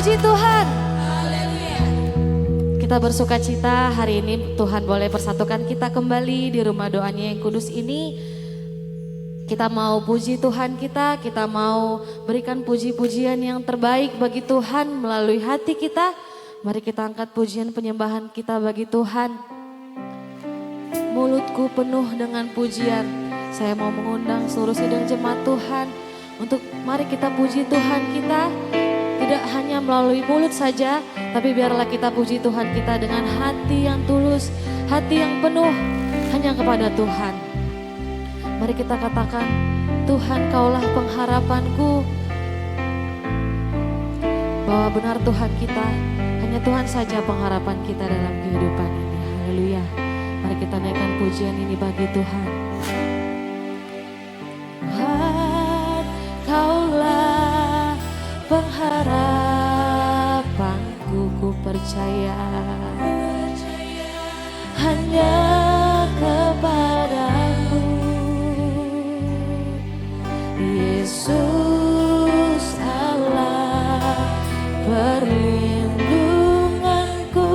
puji Tuhan. Kita bersuka cita hari ini Tuhan boleh persatukan kita kembali di rumah doanya yang kudus ini. Kita mau puji Tuhan kita mau berikan puji-pujian yang terbaik bagi Tuhan melalui hati kita. Mari kita angkat pujian penyembahan kita bagi Tuhan. Mulutku penuh dengan pujian. Saya mau mengundang seluruh sidang jemaat Tuhan untuk mari kita puji Tuhan kita. Tidak hanya melalui mulut saja, tapi biarlah kita puji Tuhan kita dengan hati yang tulus, hati yang penuh hanya kepada Tuhan. Mari kita katakan, Tuhan Kaulah pengharapanku. Bahwa benar Tuhan kita, hanya Tuhan saja pengharapan kita dalam kehidupan ini. Haleluya. Mari kita naikkan pujian ini bagi Tuhan. Tuhan, Kaulah pengharapanku, ku percaya hanya kepadamu, Yesus Allah perlindunganku,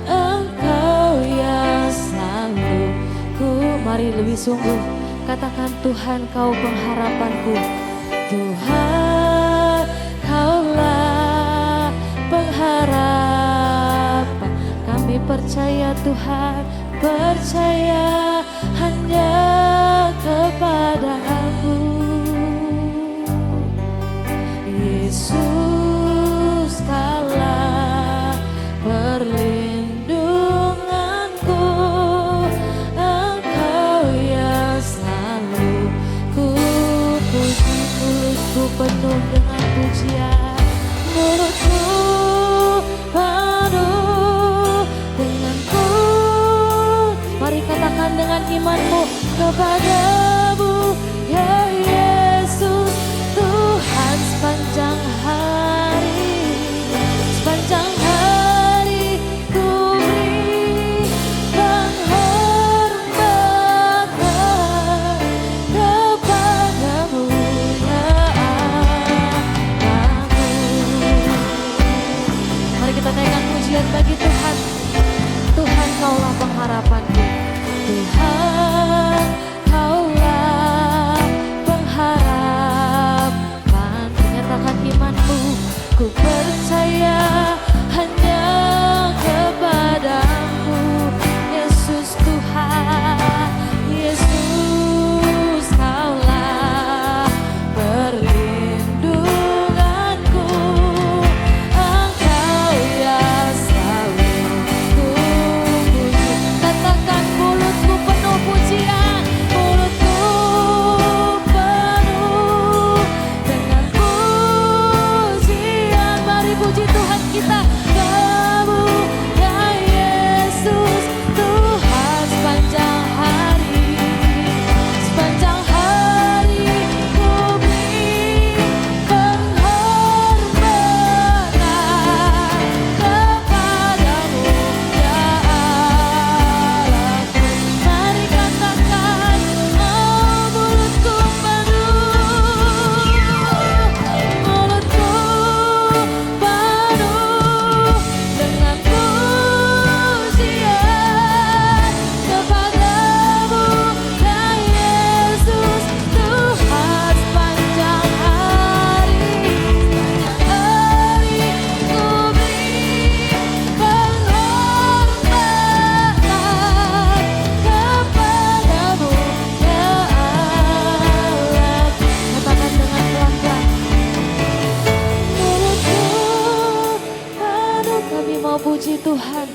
Engkau yang selalu ku. Mari lebih sungguh katakan, Tuhan Kau pengharapanku. Tuhan Kaulah pengharapan, kami percaya Tuhan, percaya hanya kepadamu, Yesus Kaulah perlindunganku, Engkau yang selalu ku puji. Mulutku penuh dengan pujian, mulutku penuh dengan pujian. Mari katakan dengan imanmu kepadamu, ya Yesus, Tuhan sepanjang hari, sepanjang hari ku beri penghormatan kepadamu, ya Allahku. Mari kita naikkan pujian bagi Tuhan. Tuhan Kaulah pengharapanku. Tuhan Kaulah pengharapan. Menyatakan imanmu, ku percaya hanya kepadamu, Yesus Tuhan, Yesus Kaulah perlindunganku, Engkau yang selalu ku puji. Katakan, mulutku penuh pujian, mulutku penuh dengan pujian. Mari puji Tuhan kita. Kamu ya Yesus, Tuhan sepanjang hari, sepanjang hari ku beri penghormatan kepadamu, ya Allahku. Mari katakan, oh mulutku penuh, mulutku penuh dengan pujian kepadamu, ya Yesus, Tuhan sepanjang hari, ku beri penghormatan kepadamu, ya Allah. Katakan dengan pelan-pelan, mulutku penuh, kami mau puji Tuhan.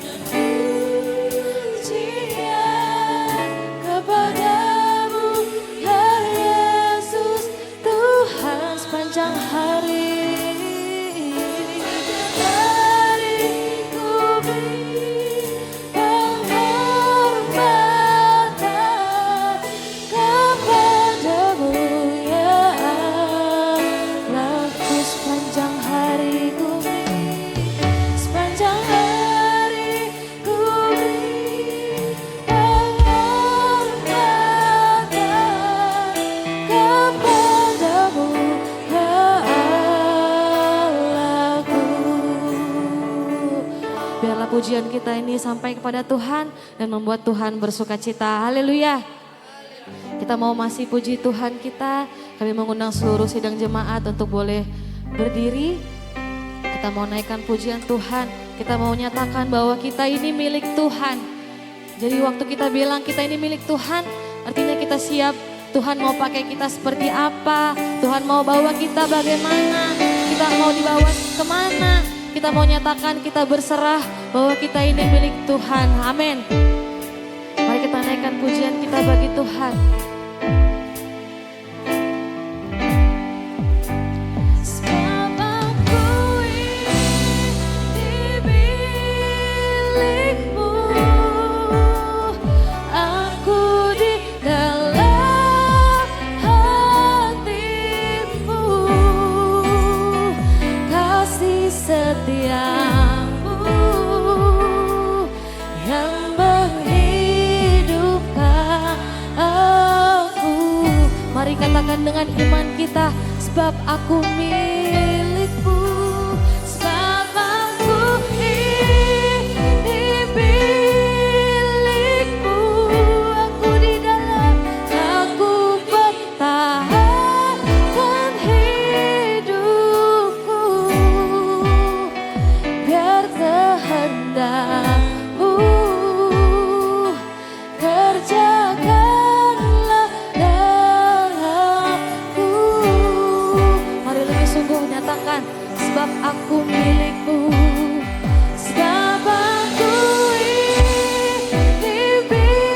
Pujian kepadamu, ya Yesus, Tuhan sepanjang hari. Ku beri penghormatan kepadamu, ya Allahku. Sepanjang hari ku beri, sepanjang hari Biarlah pujian kita ini sampai kepada Tuhan dan membuat Tuhan bersuka cita. Haleluya. Kita mau masih puji Tuhan kita. Kami mengundang seluruh sidang jemaat untuk boleh berdiri. Kita mau naikkan pujian Tuhan. Kita mau nyatakan bahwa kita ini milik Tuhan. Jadi waktu kita bilang kita ini milik Tuhan, artinya kita siap. Tuhan mau pakai kita seperti apa, Tuhan mau bawa kita bagaimana, kita mau dibawa kemana. Kita mau nyatakan kita berserah bahwa kita ini milik Tuhan. Amin. Mari kita naikkan pujian kita bagi Tuhan. Katakan dengan iman kita, sebab aku milikmu, sebab aku ini milikmu, aku di dalam, aku pertahankan hidupku, biar kehendakmu kerjakan. Nyatakan, sebab aku milikmu, sebab aku ini milikmu,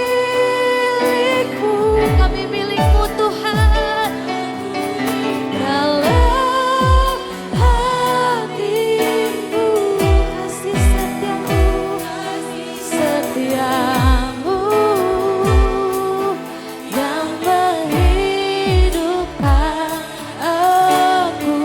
kami milikmu Tuhan. Dalam hatimu kasih setiamu yang menghidupkan aku.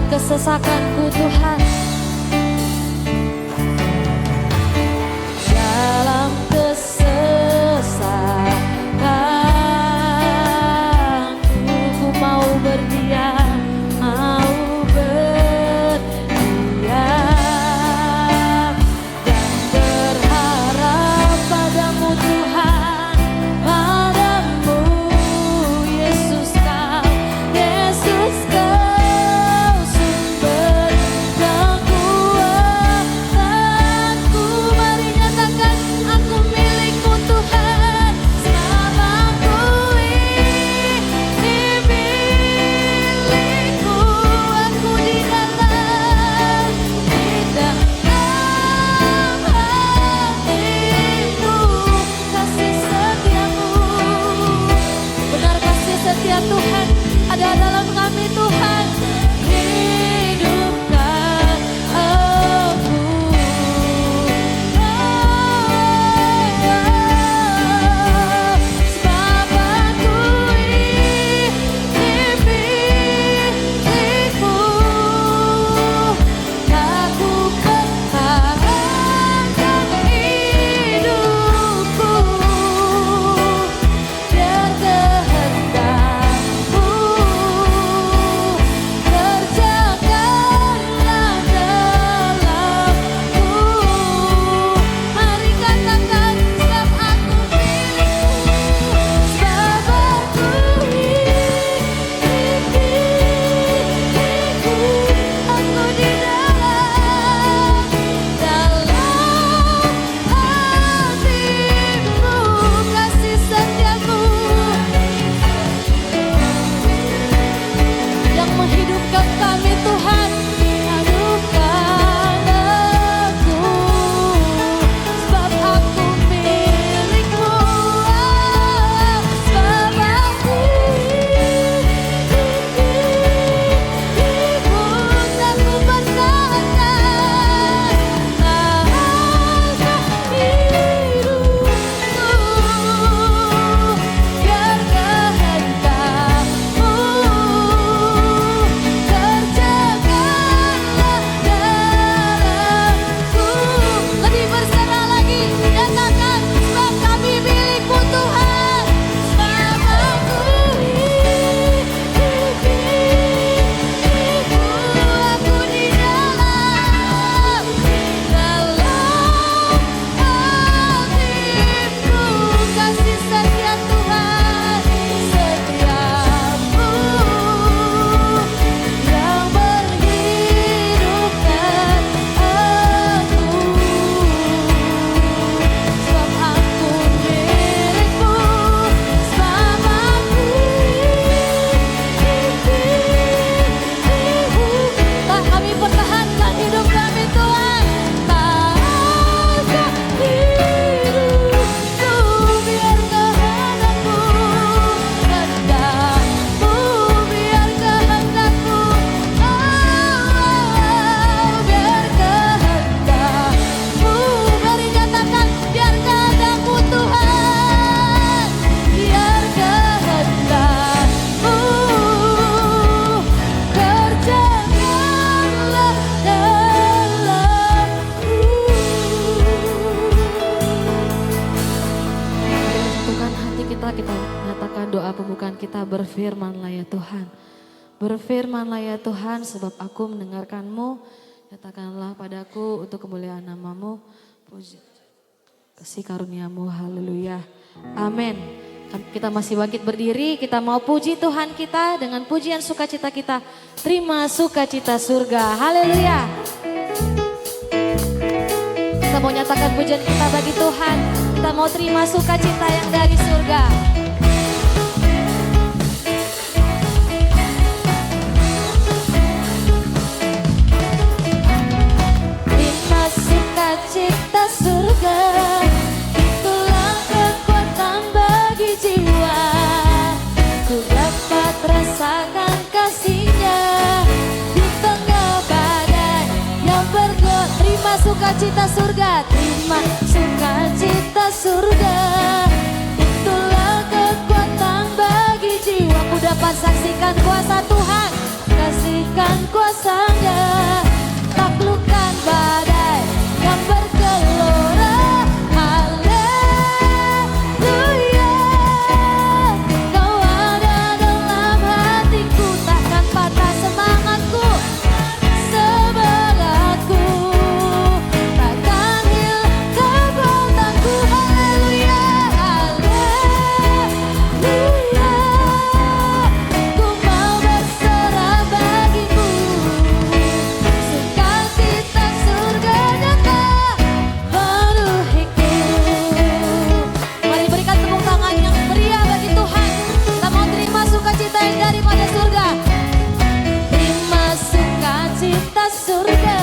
Kesesakanku Tuhan, dalam kesesakanku ku mau berdiam, dan berharap padamu Tuhan, padamu Yesus kau, Yesus kau sumber memampukan kita, berfirmanlah ya Tuhan. Berfirmanlah ya Tuhan, sebab aku mendengarkan-Mu. Nyatakanlah padaku untuk kemuliaan nama-Mu. Puji kasih karunia-Mu, haleluya. Amin. Kita masih bangkit berdiri, kita mau puji Tuhan kita dengan pujian sukacita kita. Terima sukacita surga, haleluya. Kita mau nyatakan pujian kita bagi Tuhan. Kita mau terima sukacita yang dari surga. Terima sukacita surga, itulah kekuatan bagi jiwa. Ku dapat rasakan kasih-Nya di tengah badai yang bergolak. Terima sukacita surga, terima sukacita surga, itulah kekuatan bagi jiwa. Ku dapat saksikan kuasa Tuhan, saksikan kuasa-Nya, taklukkan badai yang bergelora. Haleluya, Kau ada dalam hatiku, takkan patah semangatku, semangatku, takkan hilang kekuatanku. Haleluya, haleluya, ku mau berserah bagimu. Sukacita surga nyata penuhiku. Mari berikan tepuk tangan yang meriah bagi Tuhan. Kita mau terima sukacita yang daripada surga. Terima sukacita surga,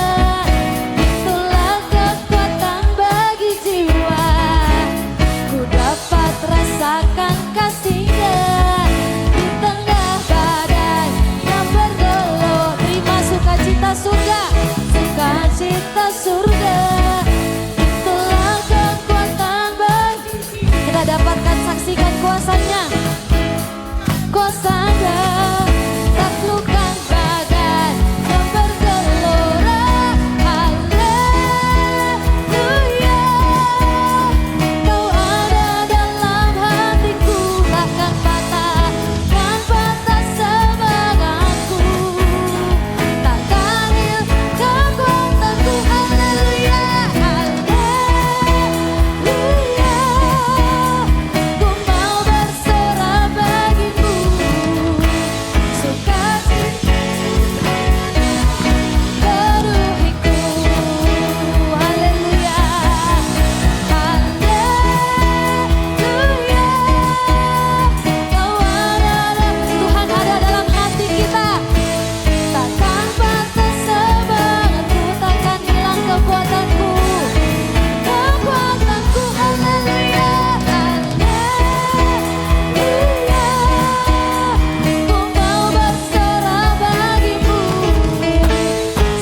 itulah kekuatan bagi jiwa. Ku dapat rasakan kasih-Nya di tengah badai yang bergelora. Terima sukacita surga, sukacita surga, itulah kekuatan bagi. Kita dapatkan saksikan kuasa-Nya, kuasa-Nya, taklukkan badai yang bergelora. Haleluya, Kau ada dalam hatiku, takkan patah, kan patah semangatku, takkan hilang kekuatanku. Haleluya, haleluya, ku mau berserah bagimu. Sukacita penuhiku. Haleluya, haleluya, Kau ada, Tuhan ada dalam hati kita, takkan patah semangatku, takkan hilang kekuatanku, kekuatanku. Haleluya, haleluya, ku mau berserah bagimu.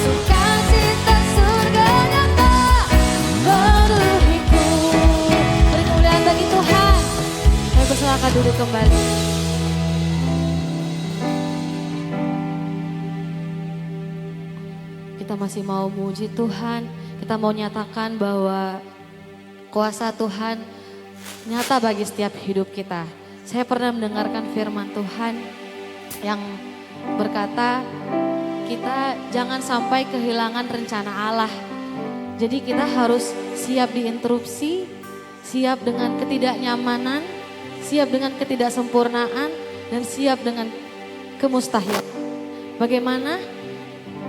Sukacita surga nyata penuhiku. Beri kemuliaan bagi Tuhan. Kami persilakan duduk kembali. Kita masih mau muji Tuhan. Kita mau nyatakan bahwa kuasa Tuhan nyata bagi setiap hidup kita. Saya pernah mendengarkan firman Tuhan yang berkata, kita jangan sampai kehilangan rencana Allah. Jadi kita harus siap diinterupsi, siap dengan ketidaknyamanan, siap dengan ketidaksempurnaan, dan siap dengan kemustahilan. Bagaimana?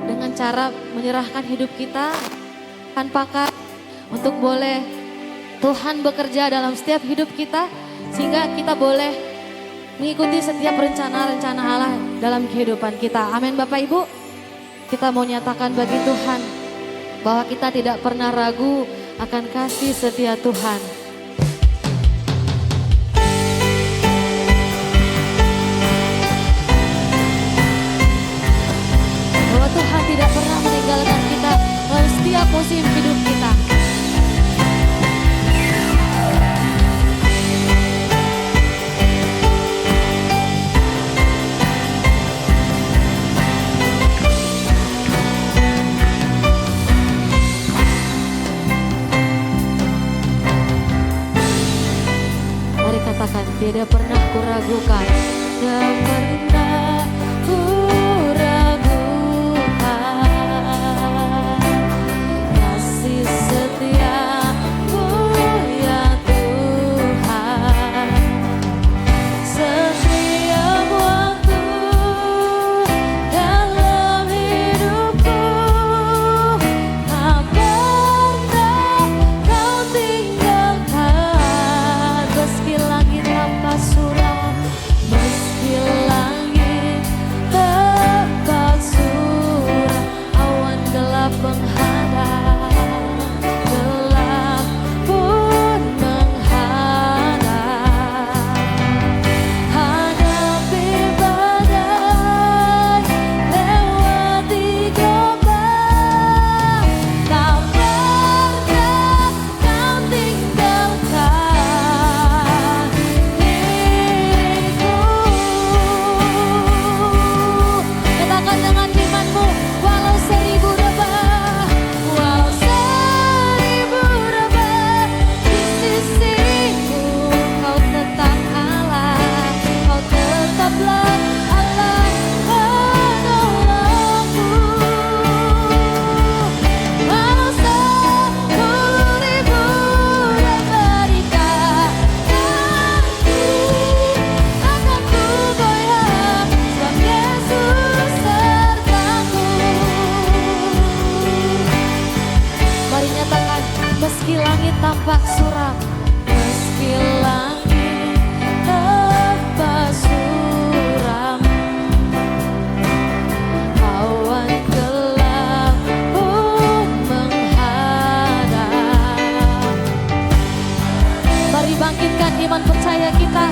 Dengan cara menyerahkan hidup kita tanpa untuk boleh Tuhan bekerja dalam setiap hidup kita, sehingga kita boleh mengikuti setiap rencana-rencana Allah dalam kehidupan kita. Amin Bapak Ibu. Kita mau nyatakan bagi Tuhan bahwa kita tidak pernah ragu akan kasih setia Tuhan. Bahwa Tuhan tidak pernah meninggalkan kita dalam setiap musim hidup kita. Mari katakan, tidak pernah kuragukan tak pernah ku ragukan kasih setiamu ya Tuhan. Setiap waktu dalam hidupku tak pernah kau tinggalkan. Meski langit tanpa suram, meski langit tanpa suram, awan gelap menghadap, gelap pun menghadap. Hadapi badai, lewati gelombang, tak pernah kau tinggalkan diriku. Katakan dengan imanmu, walau seribu rebah, walau seribu rebah di sisiku, kau tetap Allah, kau tetaplah Allah penolongku. Walau 10.000 rebah di kakiku, takkan ku goyah, sebab Yesus sertaku. Mari nyatakan, meski langit tampak suram, meski langit tampak suram, awan gelap pun menghadap. Mari bangkitkan iman percaya kita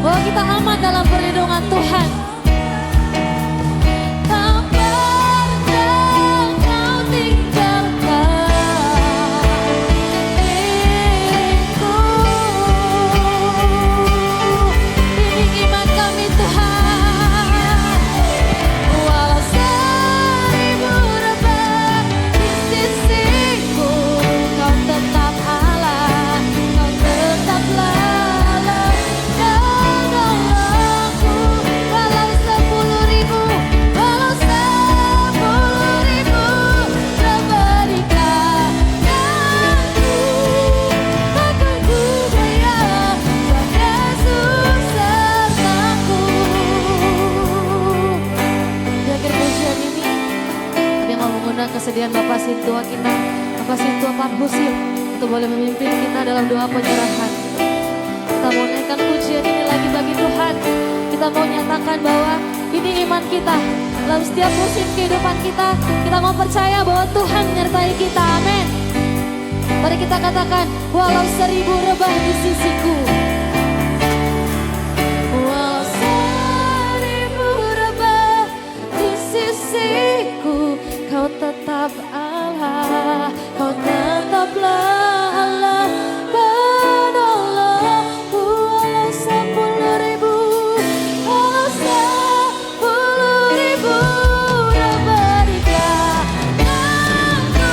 bahwa kita aman dalam perlindungan Tuhan. Tak pernah kau tinggalkan diriku. Bimbing iman kami Tuhan. Walau 1000 rebah di sisiku, kau tetap Allah, kau tetaplah Allah penolongku. Walau 10.000, walau 10.000 rebah di kakiku, takkan ku goyah, sebab Yesus sertaku. Di akhir pujian ini, kami mau mengundang kesediaan Bapak Sintua kita, Bapak Sintua Pak Husim, untuk boleh memimpin kita dalam doa penyerahan. Kita mau naikkan pujian ini lagi bagi Tuhan. Kita mau nyatakan bahwa ini iman kita. Dalam setiap musim kehidupan kita, kita mau percaya bahwa Tuhan menyertai kita. Amin. Mari kita katakan, walau 1000 rebah di sisiku, walau 1000 rebah di sisiku, kau tetap Allah, kau tetaplah Allah penolongku. Walau 10.000, walau 10.000 rebah di kakiku,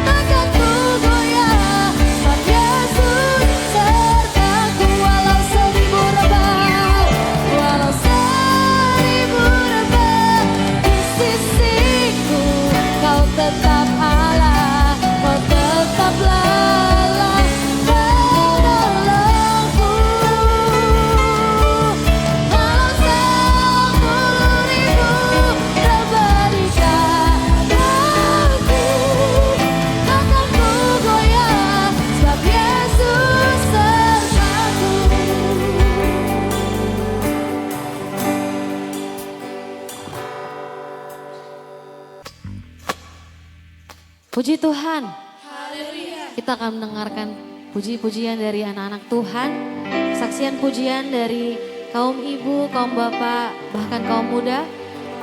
takkan ku goyah, sebab Yesus sertaku. Walau 1000 rebah, walau 1000 rebah di sisiku, kau tetap Allah, kau tetaplah Allah penolongku. Walau 10.000 rebah di kakiku, takkan ku goyah, sebab Yesus sertaku. Puji Tuhan. Kita akan mendengarkan puji-pujian dari anak-anak Tuhan, kesaksian pujian dari kaum ibu, kaum bapak, bahkan kaum muda.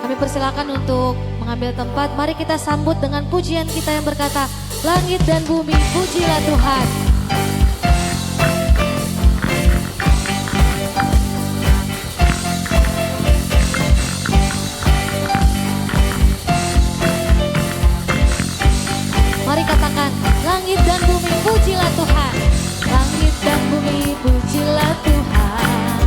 Kami persilakan untuk mengambil tempat. Mari kita sambut dengan pujian kita yang berkata, langit dan bumi pujilah Tuhan. Mari katakan, langit dan bumi pujilah Tuhan. Langit dan bumi pujilah Tuhan.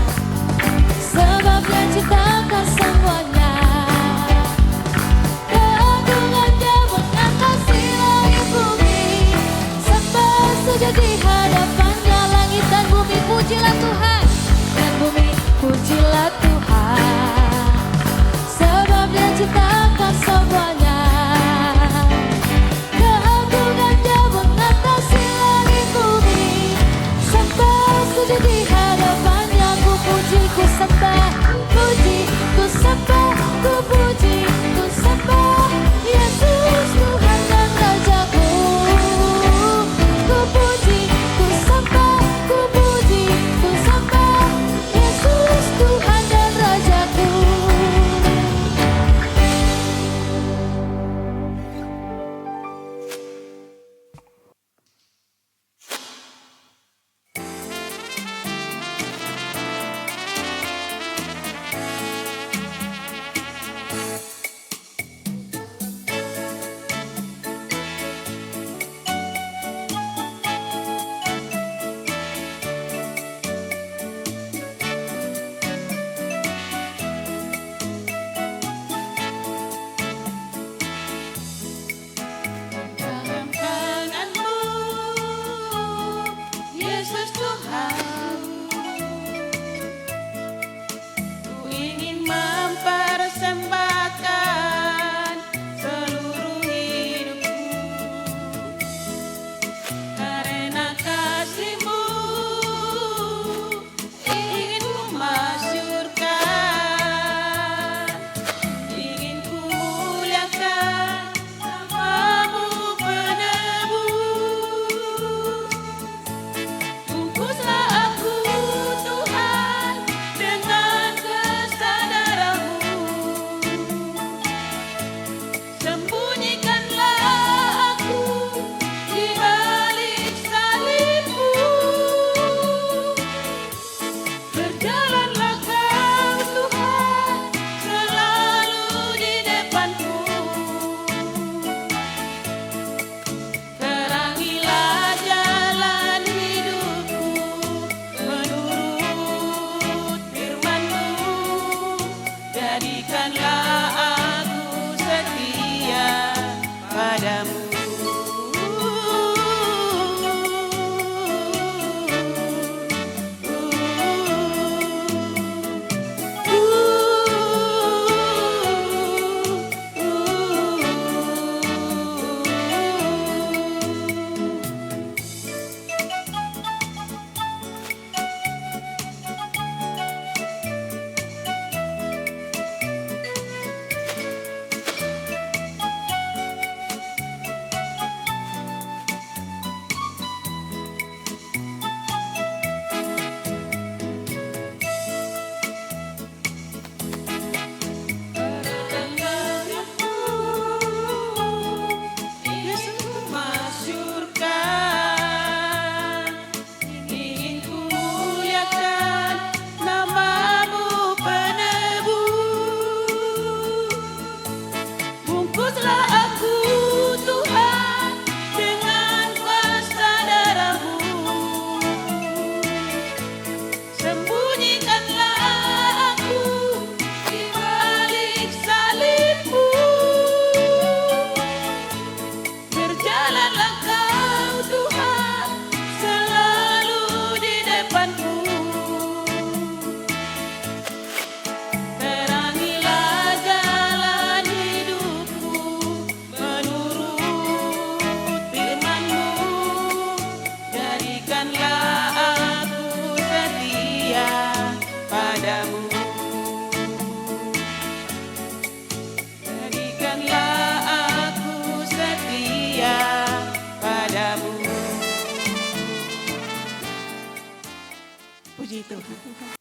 Tuhan.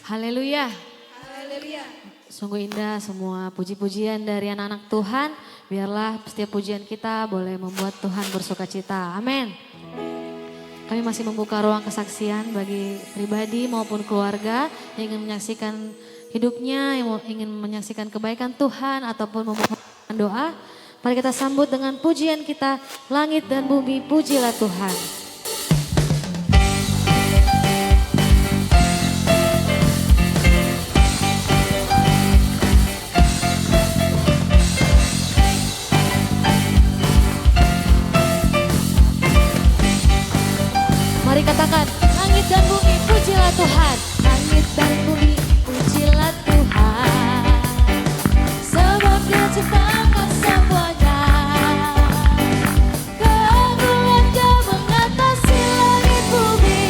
Haleluya. Sungguh indah semua puji-pujian dari anak-anak Tuhan. Biarlah setiap pujian kita boleh membuat Tuhan bersuka cita. Amin. Kami masih membuka ruang kesaksian bagi pribadi maupun keluarga yang ingin menyaksikan hidupnya, yang ingin menyaksikan kebaikan Tuhan ataupun memohon doa. Mari kita sambut dengan pujian kita, langit dan bumi pujilah Tuhan. Mari katakan, langit dan bumi pujilah Tuhan. Langit dan bumi pujilah Tuhan. Sebab Dia ciptakan semuanya. Keagungannya mengatasi langit bumi.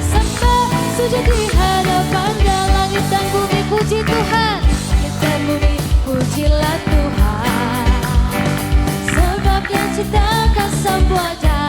Sembah sujud di hadapannya. Langit dan bumi puji Tuhan. Langit dan bumi pujilah Tuhan. Sebab Dia ciptakan semuanya.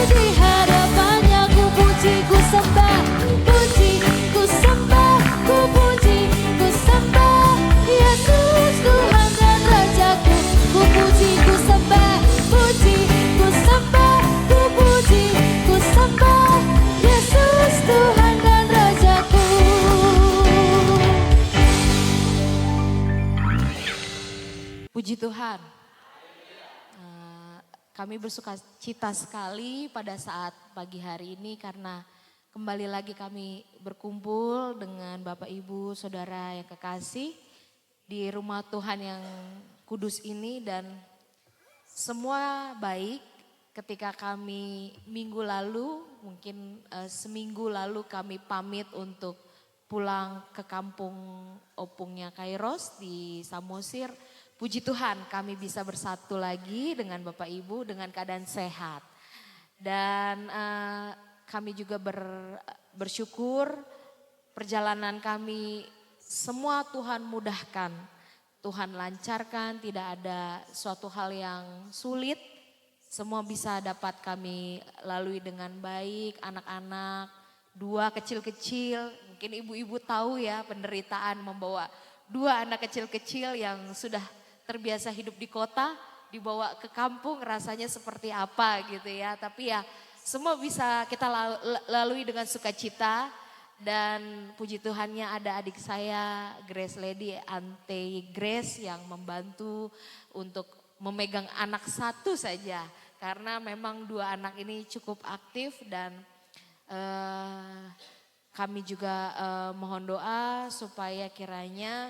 Di hadapannya ku puji, ku sembah, puji, ku sembah, ku puji, ku sembah Yesus Tuhan dan Rajaku. Ku puji, ku sembah, puji, ku sembah, ku puji, ku sembah Yesus Tuhan dan Rajaku. Puji Tuhan. Kami bersuka cita sekali pada saat pagi hari ini karena kembali lagi kami berkumpul dengan Bapak Ibu Saudara yang kekasih di rumah Tuhan yang kudus ini, dan semua baik ketika kami minggu lalu, mungkin seminggu lalu kami pamit untuk pulang ke kampung opungnya Kairos di Samosir. Puji Tuhan kami bisa bersatu lagi dengan Bapak Ibu dengan keadaan sehat. Dan kami juga bersyukur perjalanan kami semua Tuhan mudahkan. Tuhan lancarkan, tidak ada suatu hal yang sulit. Semua bisa dapat kami lalui dengan baik, anak-anak, 2 kecil-kecil. Mungkin ibu-ibu tahu ya penderitaan membawa 2 anak kecil-kecil yang sudah terbiasa hidup di kota, dibawa ke kampung rasanya seperti apa gitu ya. Tapi ya semua bisa kita lalui dengan sukacita, dan puji Tuhannya ada adik saya Grace Lady, Ante Grace yang membantu untuk memegang anak satu saja. Karena memang 2 anak ini cukup aktif, dan kami juga mohon doa supaya kiranya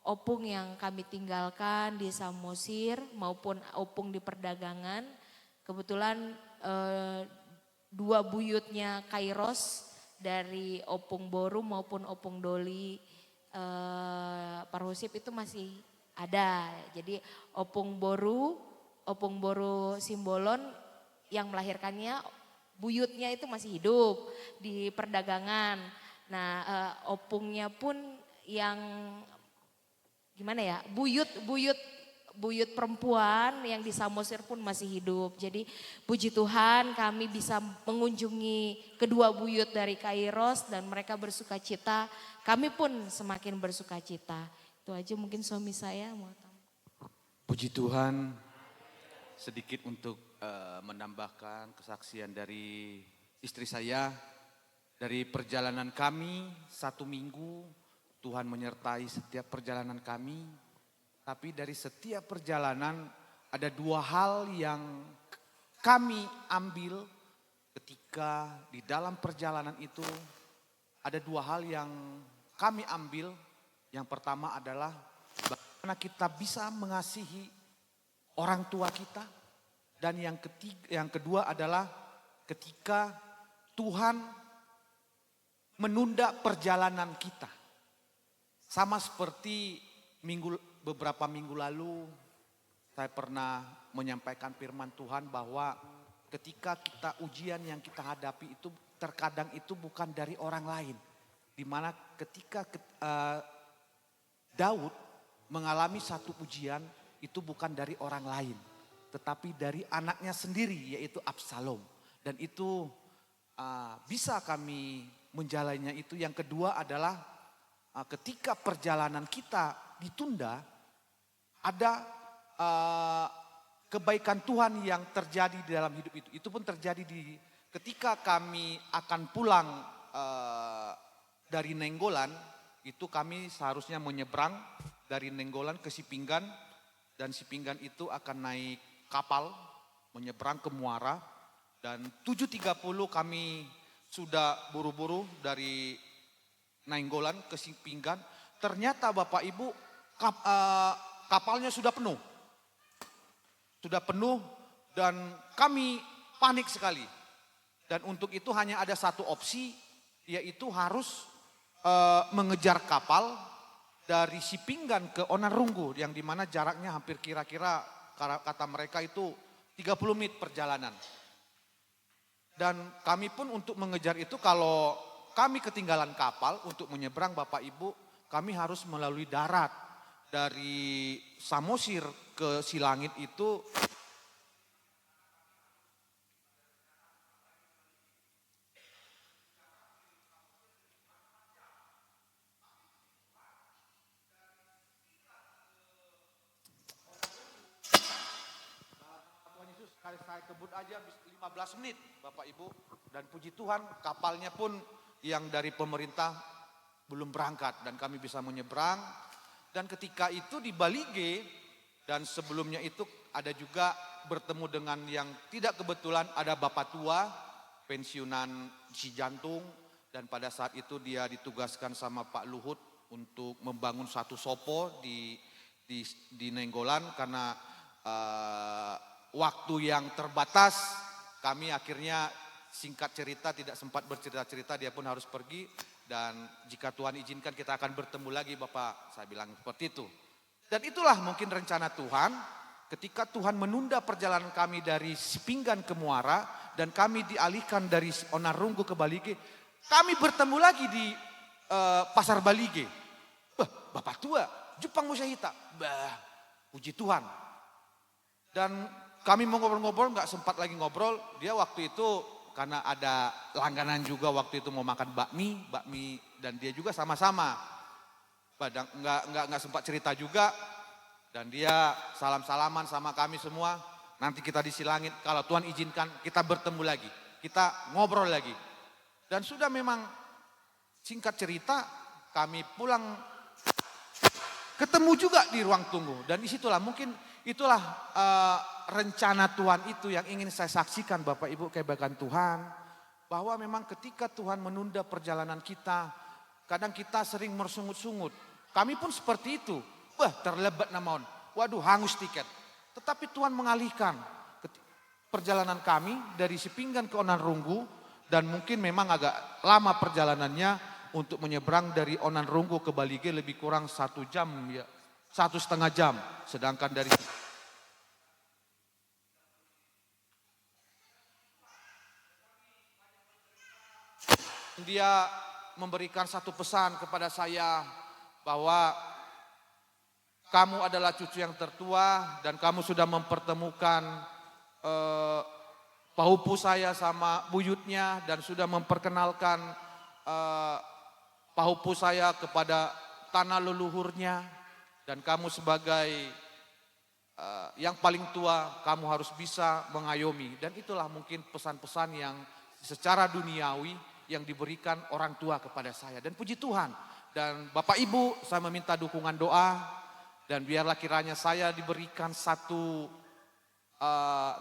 opung yang kami tinggalkan di Samosir maupun opung di perdagangan. Kebetulan 2 buyutnya Kairos dari opung Boru maupun opung Doli Parhusip itu masih ada. Jadi opung Boru Simbolon yang melahirkannya buyutnya itu masih hidup di perdagangan. Nah opungnya pun yang gimana ya, buyut perempuan yang di Samosir pun masih hidup. Jadi puji Tuhan kami bisa mengunjungi kedua buyut dari Kairos dan mereka bersuka cita. Kami pun semakin bersuka cita. Itu aja mungkin suami saya mau tambah. Puji Tuhan, sedikit untuk menambahkan kesaksian dari istri saya. Dari perjalanan kami 1 minggu, Tuhan menyertai setiap perjalanan kami. Tapi dari setiap perjalanan ada 2 hal yang kami ambil ketika di dalam perjalanan itu. Ada 2 hal yang kami ambil. Yang pertama adalah bagaimana kita bisa mengasihi orang tua kita. Dan yang kedua adalah ketika Tuhan menunda perjalanan kita. Sama seperti beberapa minggu lalu saya pernah menyampaikan firman Tuhan bahwa ketika kita ujian yang kita hadapi itu terkadang itu bukan dari orang lain. Dimana ketika Daud mengalami satu ujian itu bukan dari orang lain. tetapi dari anaknya sendiri yaitu Absalom. Dan itu bisa kami menjalannya itu. Yang kedua adalah ketika perjalanan kita ditunda, ada kebaikan Tuhan yang terjadi di dalam hidup itu. Itu pun terjadi ketika kami akan pulang dari Nenggolan, itu kami seharusnya menyeberang dari Nenggolan ke Sipinggan. Dan Sipinggan itu akan naik kapal menyeberang ke Muara. Dan 7.30 kami sudah buru-buru dari Nainggolan ke Sipinggan. Ternyata Bapak Ibu kapalnya sudah penuh. Sudah penuh dan kami panik sekali. Dan untuk itu hanya ada satu opsi, yaitu harus mengejar kapal dari Sipinggan ke Onarunggu, yang dimana jaraknya hampir kira-kira kata mereka itu 30 menit perjalanan. Dan kami pun untuk mengejar itu, kalau kami ketinggalan kapal untuk menyeberang Bapak Ibu, kami harus melalui darat. Dari Samosir ke Silangit itu saya kebut aja 15 menit Bapak Ibu. Dan puji Tuhan kapalnya pun yang dari pemerintah belum berangkat dan kami bisa menyeberang. Dan ketika itu di Balige, dan sebelumnya itu ada juga bertemu dengan yang tidak kebetulan, ada Bapak tua pensiunan Cijantung. Dan pada saat itu dia ditugaskan sama Pak Luhut untuk membangun satu sopo di Nenggolan. Karena waktu yang terbatas, kami akhirnya singkat cerita tidak sempat bercerita-cerita, dia pun harus pergi. Dan jika Tuhan izinkan kita akan bertemu lagi Bapak, saya bilang seperti itu. Dan itulah mungkin rencana Tuhan, ketika Tuhan menunda perjalanan kami dari Sipinggan ke Muara, dan kami dialihkan dari Onarunggu ke Balige, kami bertemu lagi di Pasar Balige. Bapak tua, Jepang Musyahita, puji Tuhan. Dan kami mau ngobrol-ngobrol, gak sempat lagi ngobrol. Dia waktu itu karena ada langganan juga, waktu itu mau makan bakmi dan dia juga sama-sama. Nggak sempat cerita juga. Dan dia salam-salaman sama kami semua. Nanti kita di Silangit, kalau Tuhan izinkan kita bertemu lagi. Kita ngobrol lagi. Dan sudah memang singkat cerita, kami pulang ketemu juga di ruang tunggu. Dan disitulah mungkin itulah rencana Tuhan itu yang ingin saya saksikan Bapak Ibu, kebaikan Tuhan. Bahwa memang ketika Tuhan menunda perjalanan kita, kadang kita sering mersungut-sungut. Kami pun seperti itu. Terlebat namun, waduh hangus tiket. Tetapi Tuhan mengalihkan perjalanan kami dari Sipinggan ke Onarunggu. Dan mungkin memang agak lama perjalanannya untuk menyeberang dari Onarunggu ke Balige, lebih kurang 1 jam ya. 1,5 jam. Sedangkan dari dia memberikan satu pesan kepada saya bahwa kamu adalah cucu yang tertua dan kamu sudah mempertemukan pahupu saya sama buyutnya dan sudah memperkenalkan pahupu saya kepada tanah leluhurnya, dan kamu sebagai yang paling tua kamu harus bisa mengayomi. Dan itulah mungkin pesan-pesan yang secara duniawi yang diberikan orang tua kepada saya. Dan puji Tuhan. Dan Bapak Ibu, saya meminta dukungan doa. Dan biarlah kiranya saya diberikan satu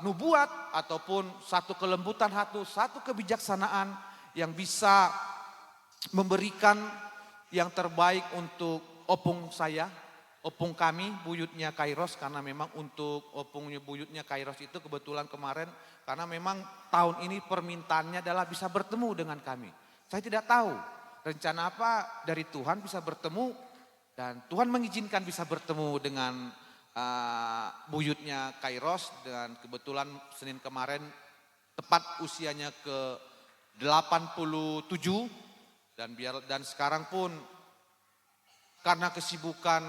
nubuat ataupun satu kelembutan hati, satu kebijaksanaan yang bisa memberikan yang terbaik untuk opung saya, opung kami, buyutnya Kairos. Karena memang untuk opungnya buyutnya Kairos itu kebetulan kemarin, karena memang tahun ini permintaannya adalah bisa bertemu dengan kami. Saya tidak tahu rencana apa dari Tuhan bisa bertemu, dan Tuhan mengizinkan bisa bertemu dengan buyutnya Kairos. Dan kebetulan Senin kemarin tepat usianya ke 87, dan sekarang pun karena kesibukan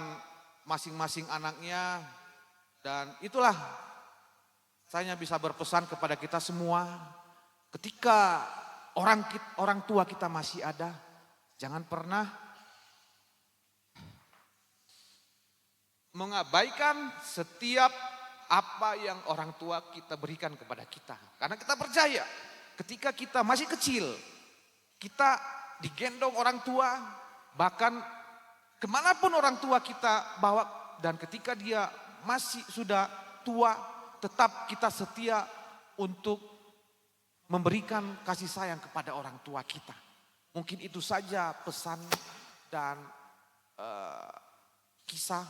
masing-masing anaknya, dan itulah Saya hanya bisa berpesan kepada kita semua, ketika orang tua kita masih ada, jangan pernah mengabaikan setiap apa yang orang tua kita berikan kepada kita. Karena kita percaya ketika kita masih kecil, kita digendong orang tua, bahkan kemanapun orang tua kita bawa, dan ketika dia masih sudah tua, tetap kita setia untuk memberikan kasih sayang kepada orang tua kita. Mungkin itu saja pesan dan kisah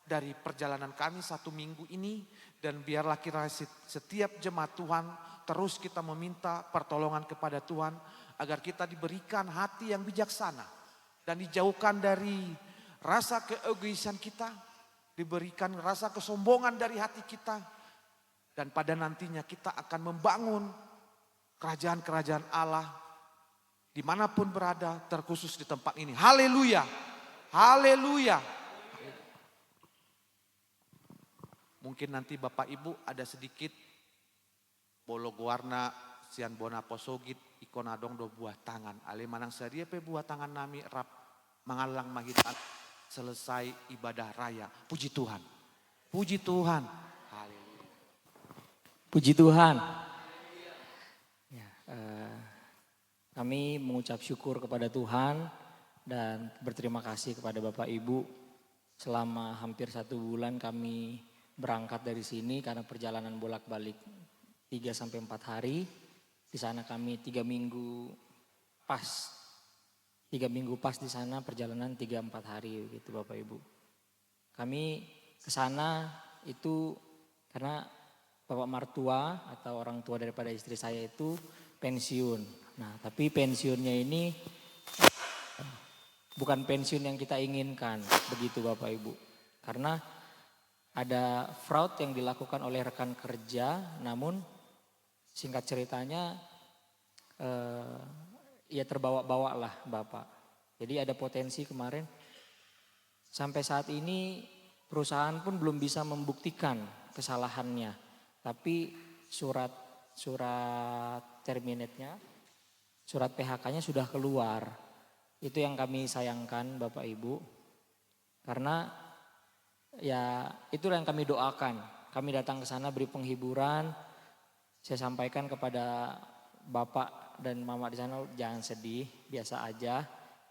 dari perjalanan kami 1 minggu ini. Dan biarlah kita setiap jemaat Tuhan terus kita meminta pertolongan kepada Tuhan, agar kita diberikan hati yang bijaksana dan dijauhkan dari rasa keegoisan kita, diberikan rasa kesombongan dari hati kita, dan pada nantinya kita akan membangun kerajaan-kerajaan Allah dimanapun berada, terkhusus di tempat ini. Haleluya, haleluya. Mungkin nanti Bapak Ibu ada sedikit bolog warna sian bona posogit ikon adong do buah tangan. Ale manang sadia pe buah tangan nami rap mangalang mahitan selesai ibadah raya. Puji Tuhan. Puji Tuhan. Haleluya. Puji Tuhan. Ya, kami mengucap syukur kepada Tuhan dan berterima kasih kepada Bapak Ibu. Selama hampir 1 bulan kami berangkat dari sini karena perjalanan bolak-balik 3-4 hari. Di sana kami 3 minggu pas. 3 minggu pas di sana, perjalanan 3-4 hari gitu Bapak Ibu. Kami ke sana itu karena Bapak mertua atau orang tua daripada istri saya itu pensiun. Nah, tapi pensiunnya ini bukan pensiun yang kita inginkan, begitu Bapak Ibu. Karena ada fraud yang dilakukan oleh rekan kerja, namun singkat ceritanya ya terbawa-bawa lah Bapak. Jadi ada potensi kemarin, sampai saat ini perusahaan pun belum bisa membuktikan kesalahannya. Tapi surat terminate-nya, surat PHK-nya sudah keluar. Itu yang kami sayangkan Bapak Ibu. Karena ya itulah yang kami doakan. Kami datang ke sana beri penghiburan. Saya sampaikan kepada Bapak dan Mama di sana, jangan sedih, biasa aja.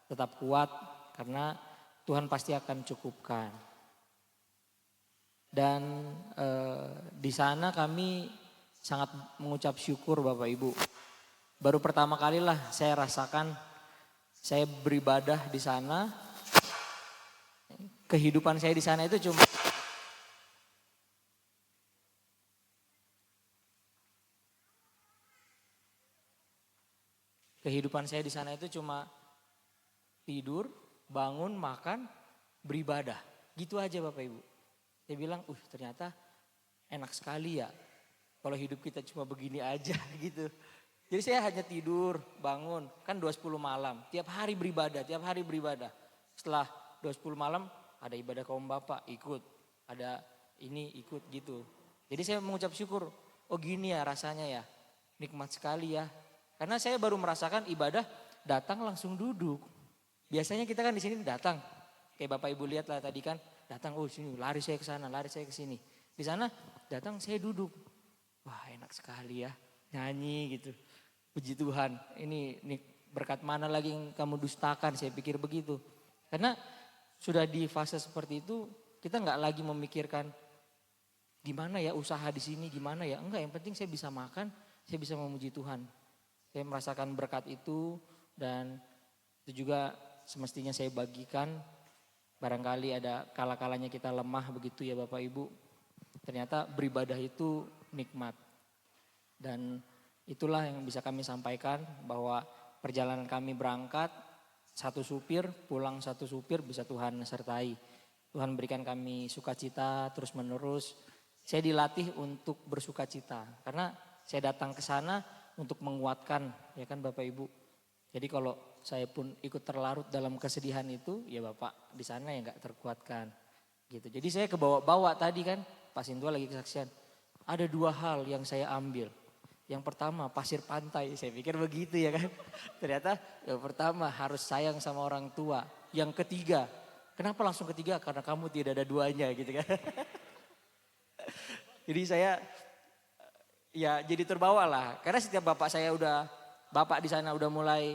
Tetap kuat karena Tuhan pasti akan cukupkan. Dan di sana kami sangat mengucap syukur Bapak Ibu. Baru pertama kali lah saya rasakan, saya beribadah di sana. Kehidupan saya di sana itu cuma tidur, bangun, makan, beribadah. Gitu aja Bapak Ibu. Saya bilang, ternyata enak sekali ya. Kalau hidup kita cuma begini aja gitu. Jadi saya hanya tidur, bangun, kan 2:10 malam. Tiap hari beribadah. Setelah 2:10 malam ada ibadah kaum Bapak, ikut. Ada ini, ikut gitu. Jadi saya mengucap syukur, gini ya rasanya ya. Nikmat sekali ya. Karena saya baru merasakan ibadah datang langsung duduk. Biasanya kita kan di sini datang. Kayak Bapak Ibu lihat lah tadi kan. Datang, sini lari saya ke sana, lari saya ke sini. Di sana datang saya duduk. Wah enak sekali ya, nyanyi gitu. Puji Tuhan, ini berkat mana lagi yang kamu dustakan, saya pikir begitu. Karena sudah di fase seperti itu, kita nggak lagi memikirkan gimana ya usaha di sini, gimana ya. Enggak, yang penting saya bisa makan, saya bisa memuji Tuhan. Saya merasakan berkat itu dan itu juga semestinya saya bagikan. Barangkali ada kala-kalanya kita lemah begitu ya Bapak Ibu. Ternyata beribadah itu nikmat. Dan itulah yang bisa kami sampaikan bahwa perjalanan kami berangkat 1 supir, pulang 1 supir bisa Tuhan sertai. Tuhan berikan kami sukacita terus menerus. Saya dilatih untuk bersukacita karena saya datang ke sana untuk menguatkan ya kan Bapak Ibu. Jadi kalau saya pun ikut terlarut dalam kesedihan itu, ya Bapak di sana ya nggak terkuatkan, gitu. Jadi saya kebawa-bawa tadi kan, Pak Sintua lagi kesaksian, ada 2 hal yang saya ambil. Yang pertama pasir pantai, saya pikir begitu ya kan. Ternyata yang pertama harus sayang sama orang tua. Yang ketiga, kenapa langsung ketiga? Karena kamu tidak ada duanya gitu kan. Jadi saya ya jadi terbawa lah. Karena setiap bapak di sana udah mulai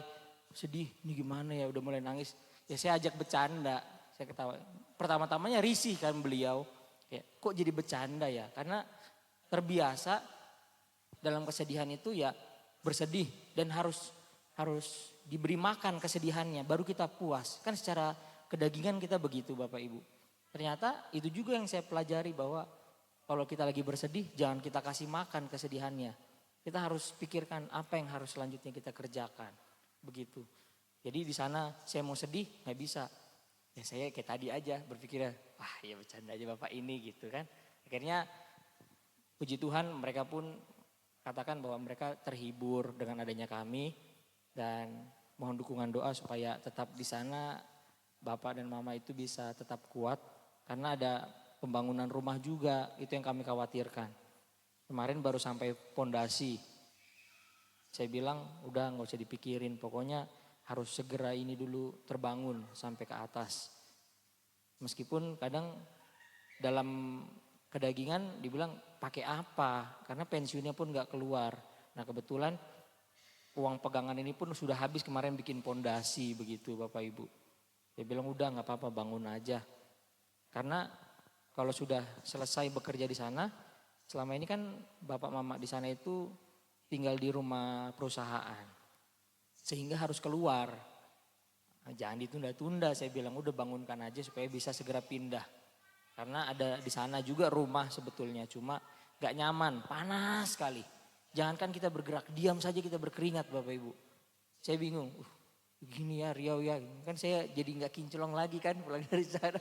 sedih, ini gimana ya, udah mulai nangis. Ya saya ajak bercanda, saya ketawa. Pertama-tamanya risih kan beliau. Ya, kok jadi bercanda ya? Karena terbiasa dalam kesedihan itu ya bersedih dan harus diberi makan kesedihannya baru kita puas. Kan secara kedagingan kita begitu Bapak Ibu. Ternyata itu juga yang saya pelajari bahwa kalau kita lagi bersedih jangan kita kasih makan kesedihannya. Kita harus pikirkan apa yang harus selanjutnya kita kerjakan. Begitu. Jadi di sana saya mau sedih nggak bisa. Ya saya kayak tadi aja berpikirnya, wah ya bercanda aja Bapak ini gitu kan. Akhirnya puji Tuhan mereka pun katakan bahwa mereka terhibur dengan adanya kami. Dan mohon dukungan doa supaya tetap di sana Bapak dan Mama itu bisa tetap kuat. Karena ada pembangunan rumah juga, itu yang kami khawatirkan. Kemarin baru sampai pondasi. Saya bilang udah gak usah dipikirin, pokoknya harus segera ini dulu terbangun sampai ke atas. Meskipun kadang dalam kedagingan dibilang pakai apa, karena pensiunnya pun gak keluar. Nah kebetulan uang pegangan ini pun sudah habis kemarin bikin pondasi begitu Bapak Ibu. Dia bilang udah gak apa-apa bangun aja. Karena kalau sudah selesai bekerja di sana, selama ini kan Bapak Mama di sana itu tinggal di rumah perusahaan. Sehingga harus keluar. Nah, jangan ditunda-tunda, saya bilang udah bangunkan aja supaya bisa segera pindah. Karena ada di sana juga rumah sebetulnya, cuma gak nyaman, panas sekali. Jangankan kita bergerak, diam saja kita berkeringat Bapak Ibu. Saya bingung, begini ya Riau ya, kan saya jadi gak kinclong lagi kan pulang dari sana.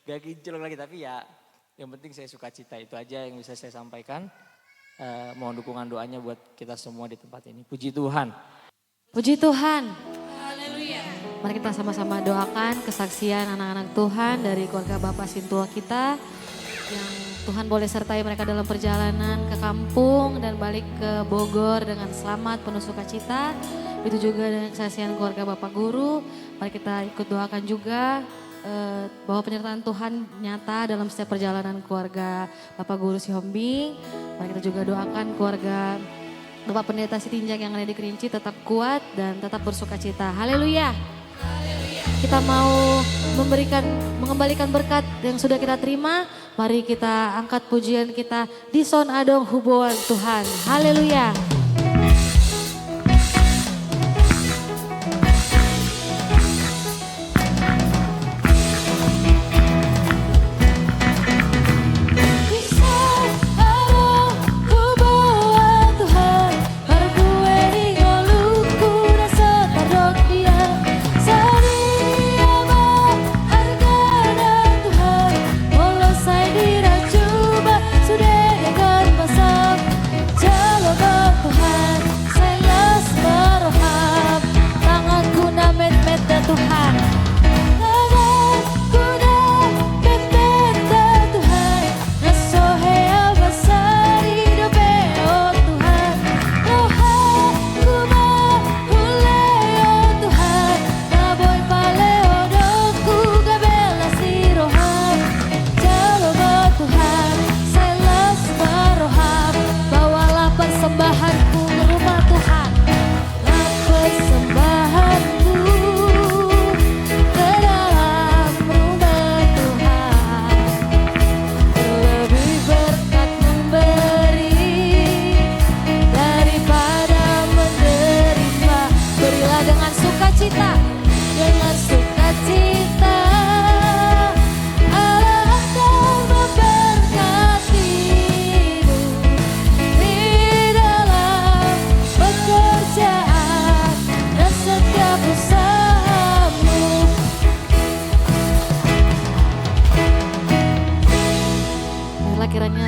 Gak kinclong lagi, tapi ya yang penting saya suka cita, itu aja yang bisa saya sampaikan. Mohon dukungan doanya buat kita semua di tempat ini. Puji Tuhan. Puji Tuhan. Haleluya. Mari kita sama-sama doakan kesaksian anak-anak Tuhan dari keluarga Bapak Sintua kita. Yang Tuhan boleh sertai mereka dalam perjalanan ke kampung dan balik ke Bogor dengan selamat penuh sukacita. Itu juga dengan kesaksian keluarga Bapak Guru. Mari kita ikut doakan juga bahwa penyertaan Tuhan nyata dalam setiap perjalanan keluarga Bapak Guru Sihombing. Mari kita juga doakan keluarga Bapak Pendeta Sitinjak yang ada di Kerinci tetap kuat dan tetap bersukacita. Haleluya. Kita mau mengembalikan berkat yang sudah kita terima. Mari kita angkat pujian kita di son adong hubungan Tuhan. Haleluya.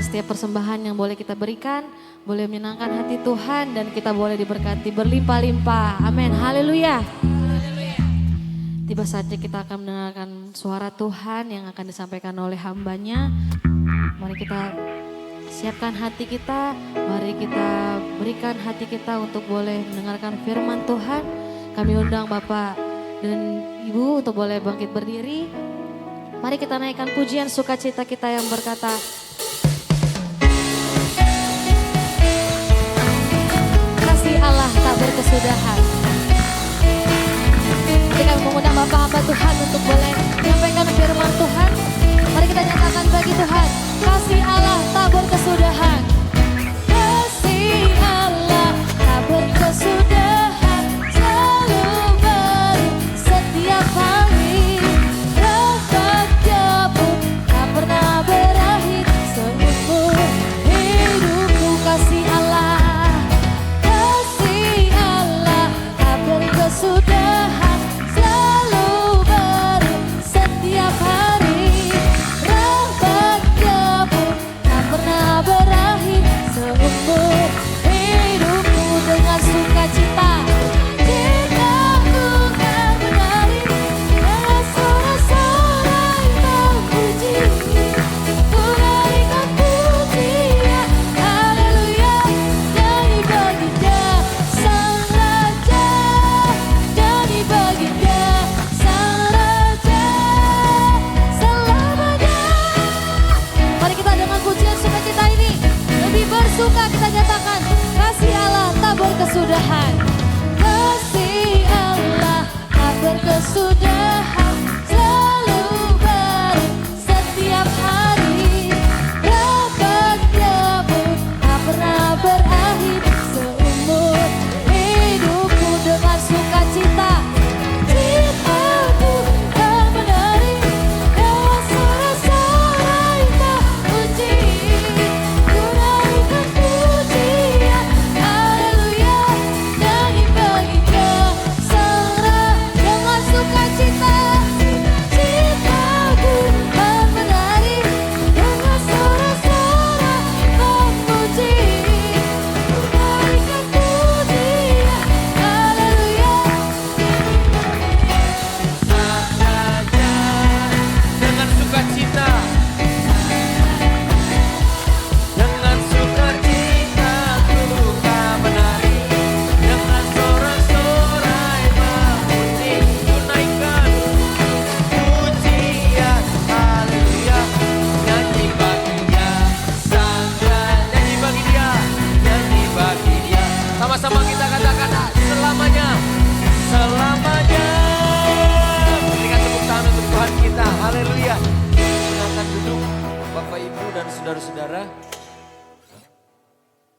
Setiap persembahan yang boleh kita berikan, boleh menyenangkan hati Tuhan dan kita boleh diberkati berlimpah-limpah. Amin, haleluya. Tiba saatnya kita akan mendengarkan suara Tuhan yang akan disampaikan oleh hambanya. Mari kita siapkan hati kita, mari kita berikan hati kita untuk boleh mendengarkan firman Tuhan. Kami undang Bapak dan Ibu untuk boleh bangkit berdiri. Mari kita naikkan pujian sukacita kita yang berkata, kasih Allah tak berkesudahan. Kita mengundang Bapak hamba Tuhan untuk boleh menyampaikan firman Tuhan. Mari kita nyatakan bagi Tuhan, kasih Allah tak berkesudahan. Kasih Allah tak berkesudahan, selalu baru setiap hari. Rahmat-Nya pun tak pernah berakhir seumur hidupku. Kasih Allah tak berkesudahan, selalu baru setiap hari. Rahmat-Nya pun tak pernah berakhir seumur hidupku. Dengan sukacita cintaku kan menari, dengan sorak-sorai memuji, ku naikkan pujian haleluya. Nyanyi baginda sang raja, nyanyi baginda sang raja selamanya. Mari kita dengan pujian sukacita ini lebih bersuka kita nyatakan, kasih Allah tak berkesudahan. Kasih Allah tak berkesudahan, selalu baru setiap hari. Rahmat-Nya pun tak pernah berakhir seumur hidupku. Dengan sukacita cintaku kan menari, dengan sorak-sorai memuji, ku naikkan pujian haleluya. Nyanyi baginda sang raja. Dengan sukacita cintaku kan menari, dengan sorak-sorai memuji, ku naikkan pujian haleluya. Dengan sukacita, dengan sukacita ku kan menari, dengan sorak-sorai memuji, ku naikkan pujian haleluya. Nyanyi bagi Dia sang raja, nyanyi bagi Dia, nyanyi bagi Dia. Sama-sama kita katakan selamanya, selamanya. Berikan tepuk tangan untuk Tuhan kita, haleluya. Silakan duduk Bapak Ibu dan saudara-saudara.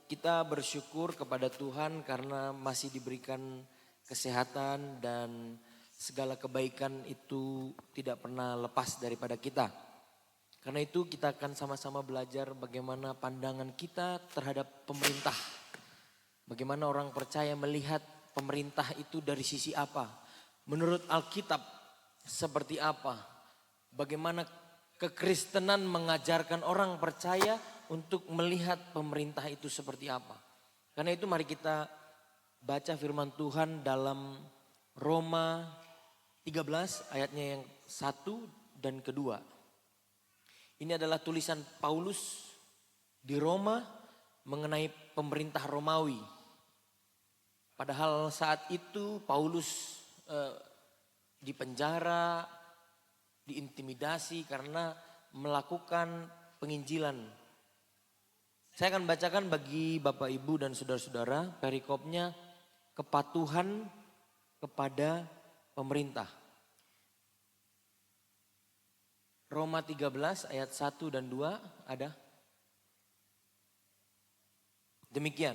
Kita bersyukur kepada Tuhan karena masih diberikan kesehatan dan segala kebaikan itu tidak pernah lepas daripada kita. Karena itu kita akan sama-sama belajar bagaimana pandangan kita terhadap pemerintah. Bagaimana orang percaya melihat pemerintah itu dari sisi apa? Menurut Alkitab seperti apa? Bagaimana kekristenan mengajarkan orang percaya untuk melihat pemerintah itu seperti apa? Karena itu mari kita baca firman Tuhan dalam Roma 13 ayatnya yang 1 dan kedua. Ini adalah tulisan Paulus di Roma mengenai pemerintah Romawi. Padahal saat itu Paulus dipenjara, diintimidasi karena melakukan penginjilan. Saya akan bacakan bagi Bapak Ibu dan saudara-saudara perikopnya, kepatuhan kepada pemerintah. Roma 13 ayat 1 dan 2 ada. Demikian,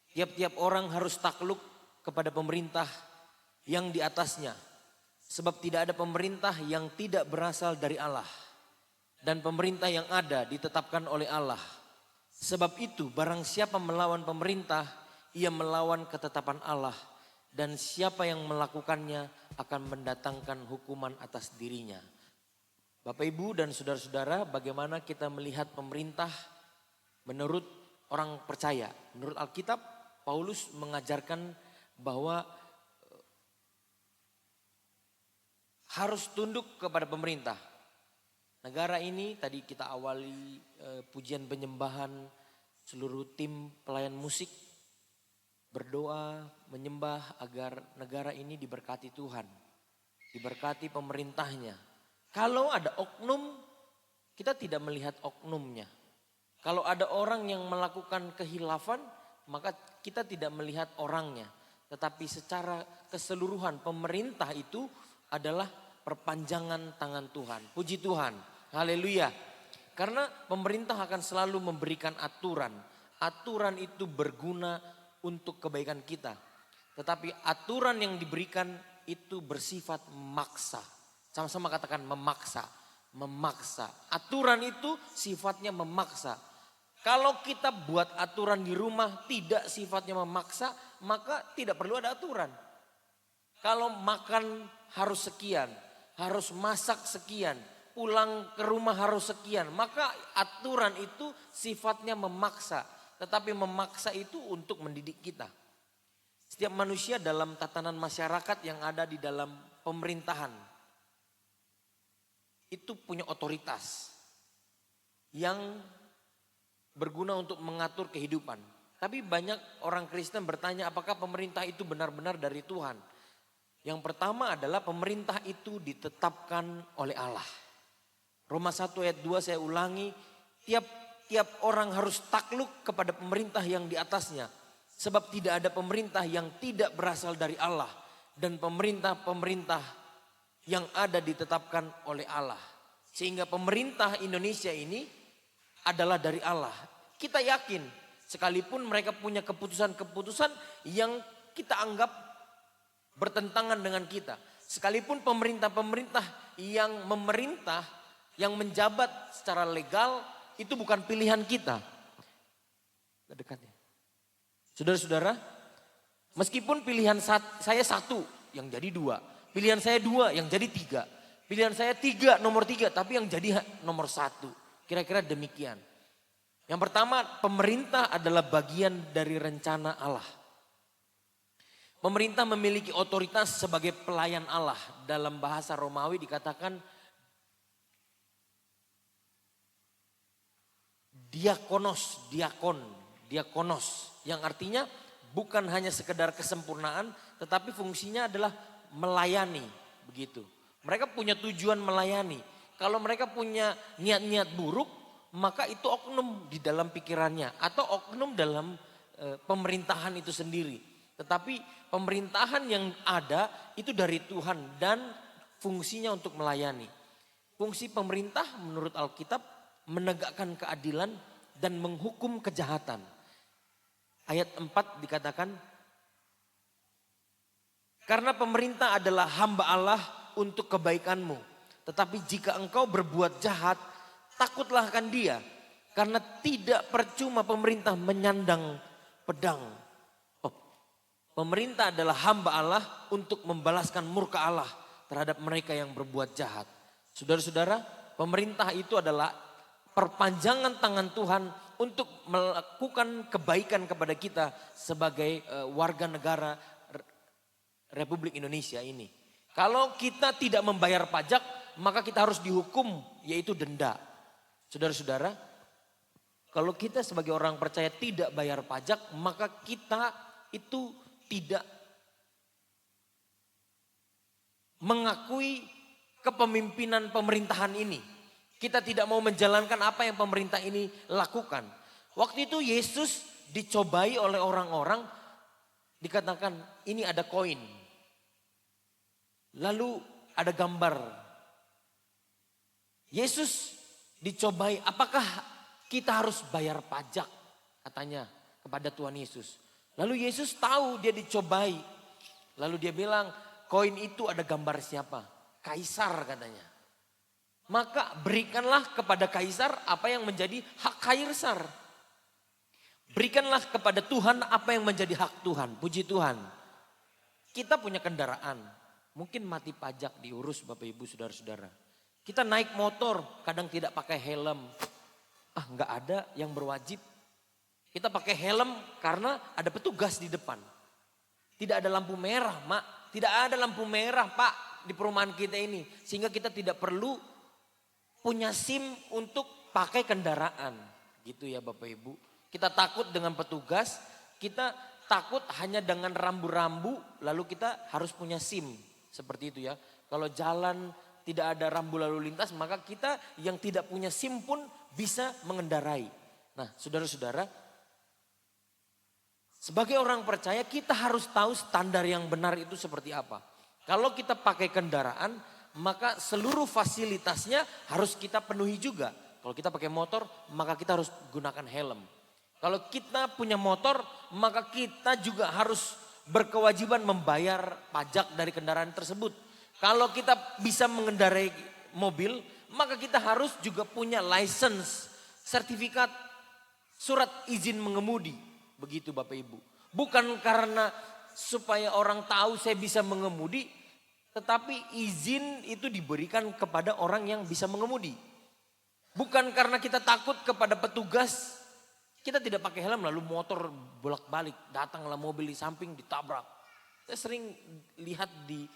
tiap-tiap orang harus takluk kepada pemerintah yang di atasnya. Sebab tidak ada pemerintah yang tidak berasal dari Allah. Dan pemerintah yang ada ditetapkan oleh Allah. Sebab itu barang siapa melawan pemerintah, ia melawan ketetapan Allah. Dan siapa yang melakukannya akan mendatangkan hukuman atas dirinya. Bapak Ibu dan saudara-saudara, bagaimana kita melihat pemerintah menurut orang percaya. Menurut Alkitab, Paulus mengajarkan bahwa harus tunduk kepada pemerintah. Negara ini tadi kita awali pujian penyembahan, seluruh tim pelayan musik berdoa, menyembah agar negara ini diberkati Tuhan. Diberkati pemerintahnya. Kalau ada oknum, kita tidak melihat oknumnya. Kalau ada orang yang melakukan kehilafan, maka kita tidak melihat orangnya. Tetapi secara keseluruhan pemerintah itu adalah perpanjangan tangan Tuhan. Puji Tuhan. Haleluya. Karena pemerintah akan selalu memberikan aturan. Aturan itu berguna untuk kebaikan kita. Tetapi aturan yang diberikan itu bersifat memaksa. Sama-sama katakan memaksa. Memaksa. Aturan itu sifatnya memaksa. Kalau kita buat aturan di rumah tidak sifatnya memaksa, maka tidak perlu ada aturan. Kalau makan harus sekian, harus masak sekian, pulang ke rumah harus sekian, maka aturan itu sifatnya memaksa. Tetapi memaksa itu untuk mendidik kita. Setiap manusia dalam tatanan masyarakat yang ada di dalam pemerintahan itu punya otoritas yang berguna untuk mengatur kehidupan. Tapi banyak orang Kristen bertanya apakah pemerintah itu benar-benar dari Tuhan. Yang pertama adalah pemerintah itu ditetapkan oleh Allah. Roma 1 ayat 2 saya ulangi, tiap orang harus takluk kepada pemerintah yang di atasnya. Sebab tidak ada pemerintah yang tidak berasal dari Allah. Dan pemerintah-pemerintah yang ada ditetapkan oleh Allah. Sehingga pemerintah Indonesia ini adalah dari Allah. Kita yakin sekalipun mereka punya keputusan-keputusan yang kita anggap bertentangan dengan kita. Sekalipun pemerintah-pemerintah yang memerintah, yang menjabat secara legal, itu bukan pilihan kita. Dekatnya. Saudara-saudara, meskipun pilihan saya satu yang jadi dua. Pilihan saya dua yang jadi tiga. Pilihan saya nomor tiga tapi yang jadi nomor satu. Kira-kira demikian. Yang pertama, pemerintah adalah bagian dari rencana Allah. Pemerintah memiliki otoritas sebagai pelayan Allah. Dalam bahasa Romawi dikatakan diakonos, yang artinya bukan hanya sekedar kesempurnaan, tetapi fungsinya adalah melayani, begitu. Mereka punya tujuan melayani. Kalau mereka punya niat-niat buruk, maka itu oknum di dalam pikirannya atau oknum dalam pemerintahan itu sendiri. Tetapi pemerintahan yang ada itu dari Tuhan dan fungsinya untuk melayani. Fungsi pemerintah menurut Alkitab menegakkan keadilan dan menghukum kejahatan. Ayat 4 dikatakan, karena pemerintah adalah hamba Allah untuk kebaikanmu. Tetapi jika engkau berbuat jahat, takutlah akan dia. Karena tidak percuma pemerintah menyandang pedang. Pemerintah adalah hamba Allah untuk membalaskan murka Allah terhadap mereka yang berbuat jahat. Saudara-saudara, pemerintah itu adalah perpanjangan tangan Tuhan untuk melakukan kebaikan kepada kita sebagai warga negara Republik Indonesia ini. Kalau kita tidak membayar pajak, maka kita harus dihukum, yaitu denda. Saudara-saudara, kalau kita sebagai orang percaya tidak bayar pajak, maka kita itu tidak mengakui kepemimpinan pemerintahan ini. Kita tidak mau menjalankan apa yang pemerintah ini lakukan. Waktu itu Yesus dicobai oleh orang-orang, dikatakan ini ada koin. Lalu ada gambar. Yesus dicobai, apakah kita harus bayar pajak? Katanya kepada Tuhan Yesus. Lalu Yesus tahu dia dicobai. Lalu dia bilang, koin itu ada gambar siapa? Kaisar katanya. Maka berikanlah kepada kaisar apa yang menjadi hak kaisar. Berikanlah kepada Tuhan apa yang menjadi hak Tuhan. Puji Tuhan. Kita punya kendaraan. Mungkin mati pajak diurus Bapak Ibu Saudara-saudara. Kita naik motor kadang tidak pakai helm. Enggak ada yang berwajib. Kita pakai helm karena ada petugas di depan. Tidak ada lampu merah, Mak. Tidak ada lampu merah, Pak, di perumahan kita ini. Sehingga kita tidak perlu punya SIM untuk pakai kendaraan. Gitu ya Bapak Ibu. Kita takut dengan petugas, kita takut hanya dengan rambu-rambu, lalu kita harus punya SIM. Seperti itu ya. Kalau jalan tidak ada rambu lalu lintas, maka kita yang tidak punya SIM pun bisa mengendarai. Nah, saudara-saudara, sebagai orang percaya kita harus tahu standar yang benar itu seperti apa. Kalau kita pakai kendaraan, maka seluruh fasilitasnya harus kita penuhi juga. Kalau kita pakai motor, maka kita harus gunakan helm. Kalau kita punya motor, maka kita juga harus berkewajiban membayar pajak dari kendaraan tersebut. Kalau kita bisa mengendarai mobil, maka kita harus juga punya license, sertifikat, surat izin mengemudi. Begitu Bapak Ibu. Bukan karena supaya orang tahu saya bisa mengemudi, tetapi izin itu diberikan kepada orang yang bisa mengemudi. Bukan karena kita takut kepada petugas, kita tidak pakai helm lalu motor bolak-balik, datanglah mobil di samping ditabrak. Saya sering lihat di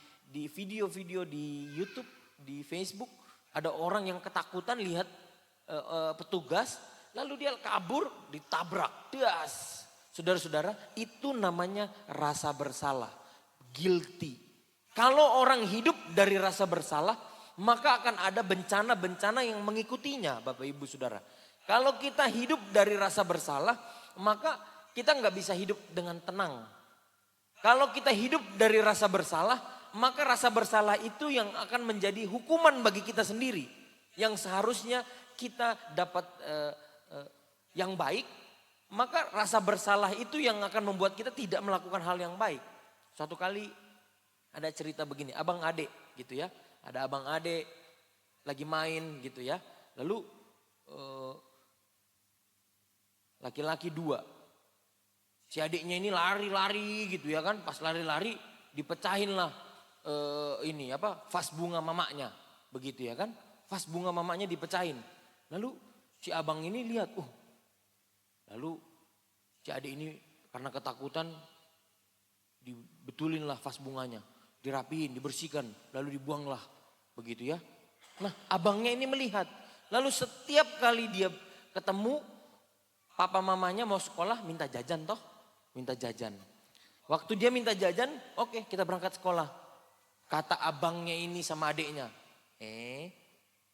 video-video di YouTube, di Facebook, ada orang yang ketakutan lihat petugas, lalu dia kabur, ditabrak, das. Saudara-saudara, itu namanya rasa bersalah, guilty. Kalau orang hidup dari rasa bersalah, maka akan ada bencana-bencana yang mengikutinya, Bapak Ibu Saudara. Kalau kita hidup dari rasa bersalah, maka kita nggak bisa hidup dengan tenang. Kalau kita hidup dari rasa bersalah, maka rasa bersalah itu yang akan menjadi hukuman bagi kita sendiri. Yang seharusnya kita dapat yang baik, maka rasa bersalah itu yang akan membuat kita tidak melakukan hal yang baik. Suatu kali ada cerita begini, abang adik gitu ya. Ada abang adik lagi main gitu ya. Lalu laki-laki dua. Si adiknya ini lari-lari gitu ya kan. Pas lari-lari dipecahin lah vas bunga mamanya. Begitu ya kan. Vas bunga mamanya dipecahin. Lalu si abang ini lihat. Lalu si adik ini karena ketakutan dibetulin lah vas bunganya. Dirapiin, dibersihkan, lalu dibuanglah. Begitu ya. Nah abangnya ini melihat. Lalu setiap kali dia ketemu papa mamanya mau sekolah minta jajan toh. Minta jajan. Waktu dia minta jajan, oke, kita berangkat sekolah. Kata abangnya ini sama adiknya.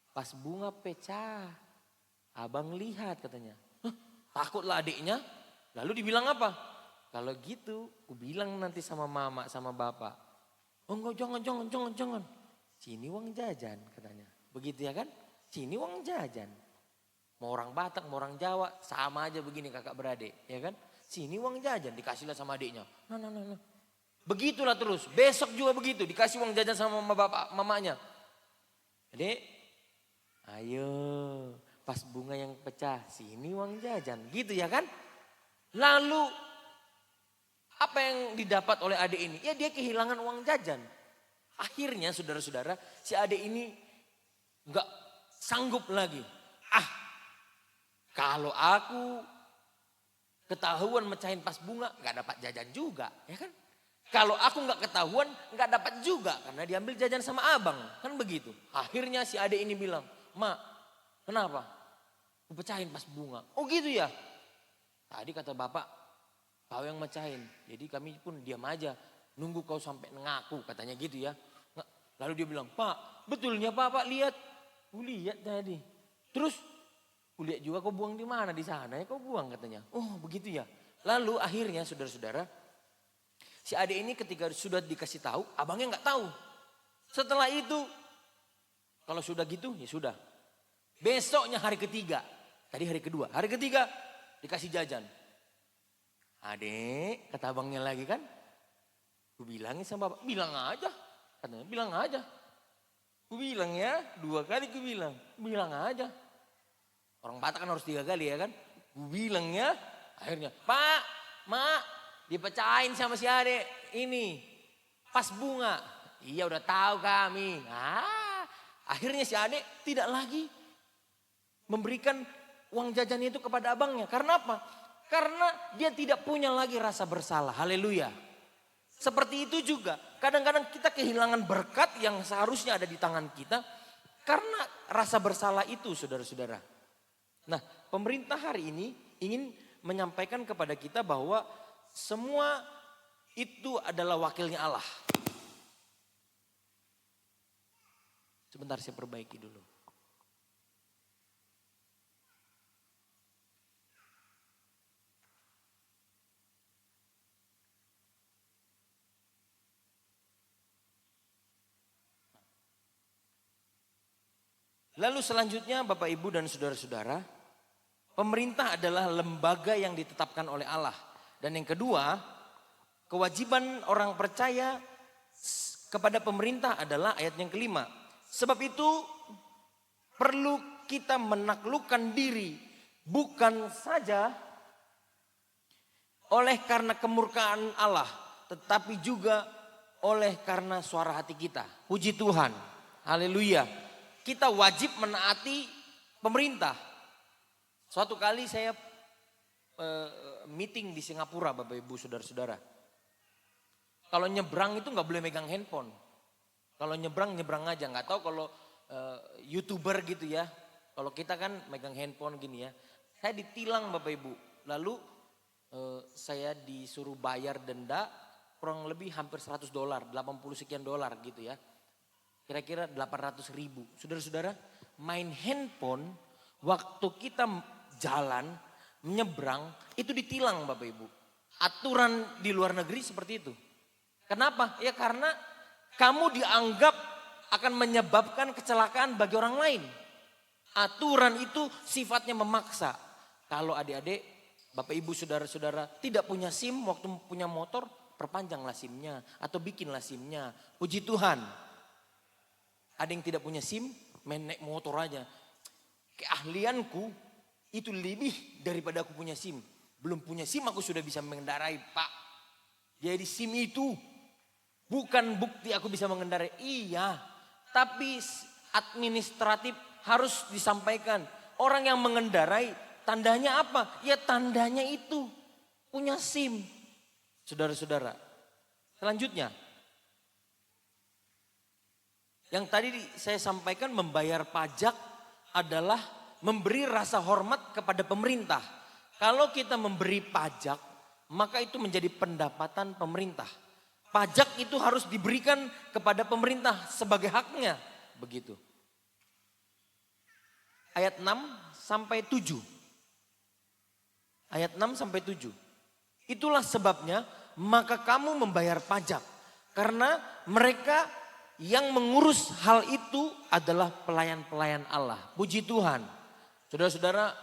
Pas bunga pecah. Abang lihat katanya. Takutlah adiknya. Lalu dibilang apa? Kalau gitu, aku bilang nanti sama mama sama bapak. Oh enggak, jangan. Sini uang jajan katanya. Begitu ya kan? Sini uang jajan. Mau orang Batak, mau orang Jawa, sama aja begini kakak beradik. Ya kan? Sini uang jajan, dikasihlah sama adiknya. Nah. Begitulah terus, besok juga begitu. Dikasih uang jajan sama bapak, mamanya. Adik, ayo pas bunga yang pecah, sini uang jajan. Gitu ya kan? Lalu apa yang didapat oleh adik ini? Ya dia kehilangan uang jajan. Akhirnya saudara-saudara, si adik ini gak sanggup lagi. Kalau aku ketahuan mecahin pas bunga, gak dapat jajan juga. Ya kan? Kalau aku gak ketahuan, gak dapat juga. Karena diambil jajan sama abang. Kan begitu. Akhirnya si adik ini bilang, Mak, kenapa? Aku pecahin pas bunga. Oh gitu ya? Tadi kata bapak, kau yang mecahin. Jadi kami pun diam aja. Nunggu kau sampai ngaku katanya gitu ya. Lalu dia bilang, Pak betulnya Pak lihat. Aku lihat tadi. Terus aku lihat juga kau buang di mana, di sana ya kau buang katanya. Oh begitu ya. Lalu akhirnya saudara-saudara. Si adik ini ketika sudah dikasih tahu, abangnya nggak tahu. Setelah itu, kalau sudah gitu ya sudah. Besoknya hari ketiga. Tadi hari kedua. Hari ketiga dikasih jajan. Adek, kata abangnya lagi kan. Ku bilangin sama bapak, bilang aja. Katanya, bilang aja. Ku bilang ya, 2 kali ku bilang. Bilang aja. Orang Batak kan harus 3 kali ya kan. Ku bilang ya. Akhirnya, Pak, Mak, dipecahin sama si adek. Ini, pas bunga. Iya udah tahu kami. Akhirnya si adek tidak lagi memberikan uang jajan itu kepada abangnya. Karena apa? Karena dia tidak punya lagi rasa bersalah. Haleluya. Seperti itu juga. Kadang-kadang kita kehilangan berkat yang seharusnya ada di tangan kita. Karena rasa bersalah itu saudara-saudara. Nah, pemerintah hari ini ingin menyampaikan kepada kita bahwa semua itu adalah wakilnya Allah. Sebentar saya perbaiki dulu. Lalu selanjutnya Bapak Ibu dan saudara-saudara, pemerintah adalah lembaga yang ditetapkan oleh Allah. Dan yang kedua, kewajiban orang percaya kepada pemerintah adalah ayat yang kelima. Sebab itu perlu kita menaklukkan diri bukan saja oleh karena kemurkaan Allah, tetapi juga oleh karena suara hati kita. Puji Tuhan, haleluya. Kita wajib menaati pemerintah. Suatu kali saya meeting di Singapura Bapak Ibu saudara-saudara. Kalau nyebrang itu nggak boleh megang handphone. Kalau nyebrang aja. Nggak tahu kalau YouTuber gitu ya. Kalau kita kan megang handphone gini ya. Saya ditilang Bapak Ibu. Lalu saya disuruh bayar denda kurang lebih hampir $100, 80 sekian dolar gitu ya. Kira-kira 800.000. Saudara-saudara, main handphone waktu kita jalan, menyeberang, itu ditilang Bapak Ibu. Aturan di luar negeri seperti itu. Kenapa? Ya karena kamu dianggap akan menyebabkan kecelakaan bagi orang lain. Aturan itu sifatnya memaksa. Kalau adik-adik, Bapak Ibu saudara-saudara tidak punya SIM waktu punya motor, perpanjanglah SIM-nya atau bikinlah SIM-nya. Puji Tuhan. Ada yang tidak punya SIM, main naik motor aja. Keahlianku itu lebih daripada aku punya SIM. Belum punya SIM aku sudah bisa mengendarai, Pak. Jadi SIM itu bukan bukti aku bisa mengendarai. Iya, tapi administratif harus disampaikan. Orang yang mengendarai tandanya apa? Ya tandanya itu punya SIM. Saudara-saudara. Selanjutnya. Yang tadi saya sampaikan membayar pajak adalah memberi rasa hormat kepada pemerintah. Kalau kita memberi pajak, maka itu menjadi pendapatan pemerintah. Pajak itu harus diberikan kepada pemerintah sebagai haknya. Begitu. Ayat 6 sampai 7. Ayat 6 sampai 7. Itulah sebabnya maka kamu membayar pajak. Karena mereka yang mengurus hal itu adalah pelayan-pelayan Allah. Puji Tuhan. Saudara-saudara,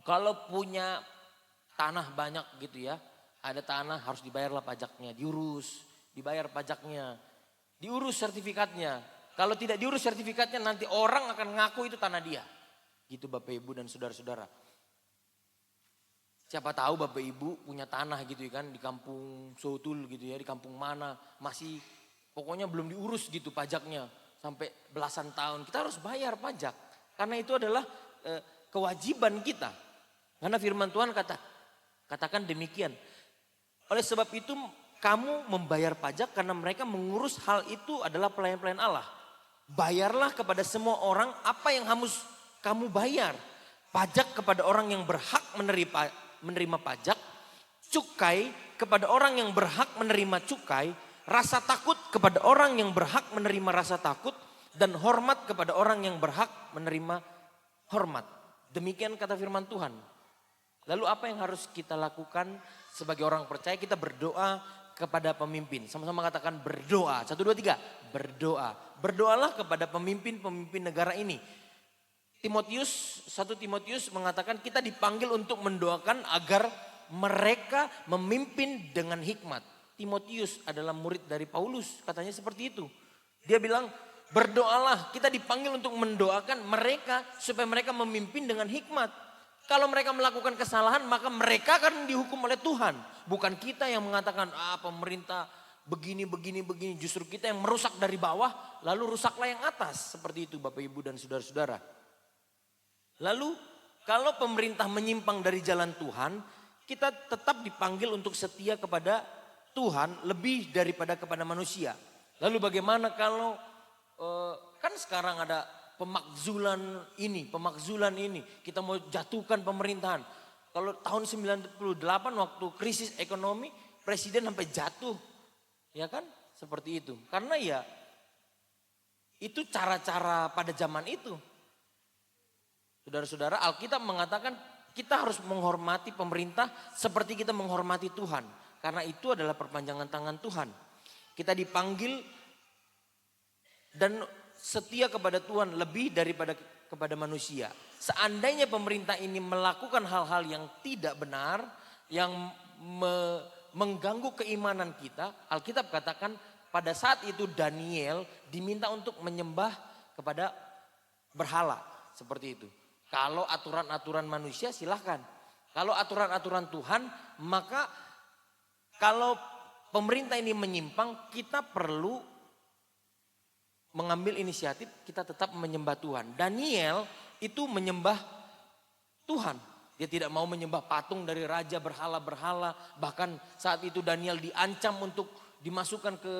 kalau punya tanah banyak gitu ya. Ada tanah harus dibayarlah pajaknya. Dibayar pajaknya. Diurus sertifikatnya. Kalau tidak diurus sertifikatnya nanti orang akan ngaku itu tanah dia. Gitu Bapak Ibu dan saudara-saudara. Siapa tahu Bapak Ibu punya tanah gitu ya kan. Di kampung Sotul gitu ya. Di kampung mana masih pokoknya belum diurus gitu pajaknya sampai belasan tahun. Kita harus bayar pajak. Karena itu adalah kewajiban kita. Karena firman Tuhan katakan demikian. Oleh sebab itu kamu membayar pajak karena mereka mengurus hal itu adalah pelayan-pelayan Allah. Bayarlah kepada semua orang apa yang harus kamu bayar. Pajak kepada orang yang berhak menerima pajak. Cukai kepada orang yang berhak menerima cukai. Rasa takut kepada orang yang berhak menerima rasa takut. Dan hormat kepada orang yang berhak menerima hormat. Demikian kata firman Tuhan. Lalu apa yang harus kita lakukan sebagai orang percaya? Kita berdoa kepada pemimpin. Sama-sama katakan berdoa. 1, 2, 3. Berdoa. Berdoalah kepada pemimpin-pemimpin negara ini. 1 Timotius mengatakan kita dipanggil untuk mendoakan agar mereka memimpin dengan hikmat. Timotius adalah murid dari Paulus, katanya seperti itu. Dia bilang, berdoalah, kita dipanggil untuk mendoakan mereka supaya mereka memimpin dengan hikmat. Kalau mereka melakukan kesalahan, maka mereka akan dihukum oleh Tuhan. Bukan kita yang mengatakan, pemerintah begini. Justru kita yang merusak dari bawah, lalu rusaklah yang atas. Seperti itu Bapak Ibu dan saudara-saudara. Lalu, kalau pemerintah menyimpang dari jalan Tuhan, kita tetap dipanggil untuk setia kepada Tuhan lebih daripada kepada manusia. Lalu bagaimana kalau kan sekarang ada pemakzulan ini. Kita mau jatuhkan pemerintahan. Kalau tahun 98 waktu krisis ekonomi, presiden sampai jatuh. Ya kan? Seperti itu. Karena ya itu cara-cara pada zaman itu. Saudara-saudara, Alkitab mengatakan kita harus menghormati pemerintah seperti kita menghormati Tuhan. Karena itu adalah perpanjangan tangan Tuhan. Kita dipanggil dan setia kepada Tuhan lebih daripada kepada manusia. Seandainya pemerintah ini melakukan hal-hal yang tidak benar, yang mengganggu keimanan kita, Alkitab katakan pada saat itu Daniel diminta untuk menyembah kepada berhala. Seperti itu. Kalau aturan-aturan manusia silahkan. Kalau aturan-aturan Tuhan, maka kalau pemerintah ini menyimpang, kita perlu mengambil inisiatif, kita tetap menyembah Tuhan. Daniel itu menyembah Tuhan. Dia tidak mau menyembah patung dari raja, berhala-berhala. Bahkan saat itu Daniel diancam untuk dimasukkan ke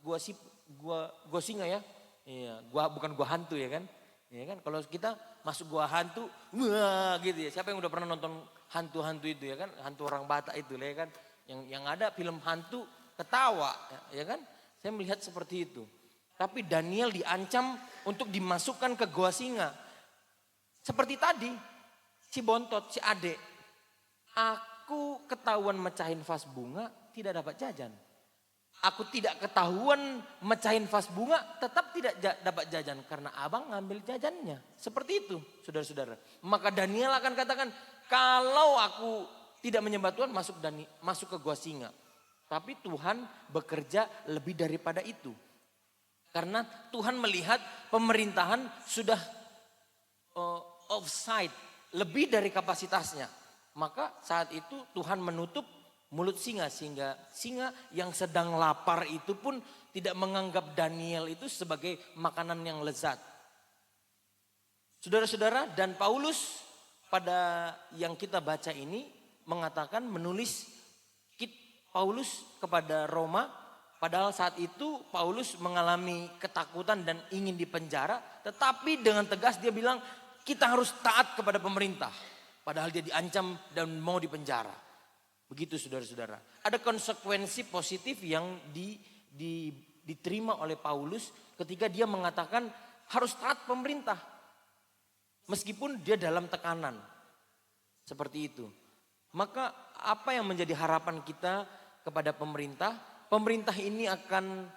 gua singa ya. Iya, bukan gua hantu ya kan. Ya kan, kalau kita masuk gua hantu, wah gitu ya. Siapa yang udah pernah nonton hantu-hantu itu ya kan? Hantu orang Batak itu ya kan. Yang ada film hantu ketawa ya kan. Saya melihat seperti itu. Tapi Daniel diancam untuk dimasukkan ke gua singa. Seperti tadi, si Bontot, si Ade. Aku ketahuan mecahin vas bunga, tidak dapat jajan. Aku tidak ketahuan mecahin vas bunga, tetap tidak dapat jajan. Karena abang ngambil jajannya. Seperti itu, saudara-saudara. Maka Daniel akan katakan, kalau aku tidak menyembah Tuhan, masuk ke gua singa. Tapi Tuhan bekerja lebih daripada itu. Karena Tuhan melihat pemerintahan sudah offside, lebih dari kapasitasnya. Maka saat itu Tuhan menutup mulut singa, sehingga singa yang sedang lapar itu pun tidak menganggap Daniel itu sebagai makanan yang lezat. Saudara-saudara, dan Paulus pada yang kita baca ini mengatakan menulis Paulus kepada Roma. Padahal saat itu Paulus mengalami ketakutan dan ingin dipenjara. Tetapi dengan tegas dia bilang kita harus taat kepada pemerintah. Padahal dia diancam dan mau dipenjara. Begitu saudara-saudara. Ada konsekuensi positif yang diterima oleh Paulus ketika dia mengatakan harus taat pemerintah. Meskipun dia dalam tekanan. Seperti itu. Maka apa yang menjadi harapan kita kepada pemerintah? Pemerintah ini akan,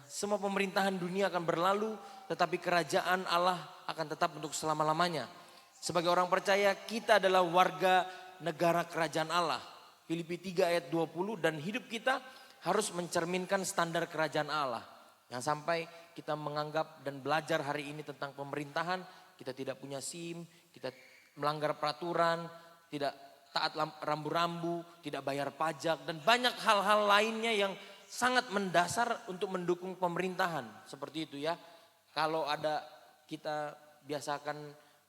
semua pemerintahan dunia akan berlalu, tetapi kerajaan Allah akan tetap untuk selama-lamanya. Sebagai orang percaya, kita adalah warga negara kerajaan Allah. Filipi 3 ayat 20, dan hidup kita harus mencerminkan standar kerajaan Allah. Yang sampai kita menganggap dan belajar hari ini tentang pemerintahan, kita tidak punya SIM, kita melanggar peraturan, tidak taat rambu-rambu, tidak bayar pajak, dan banyak hal-hal lainnya yang sangat mendasar untuk mendukung pemerintahan. Seperti itu ya. Kalau ada kita biasakan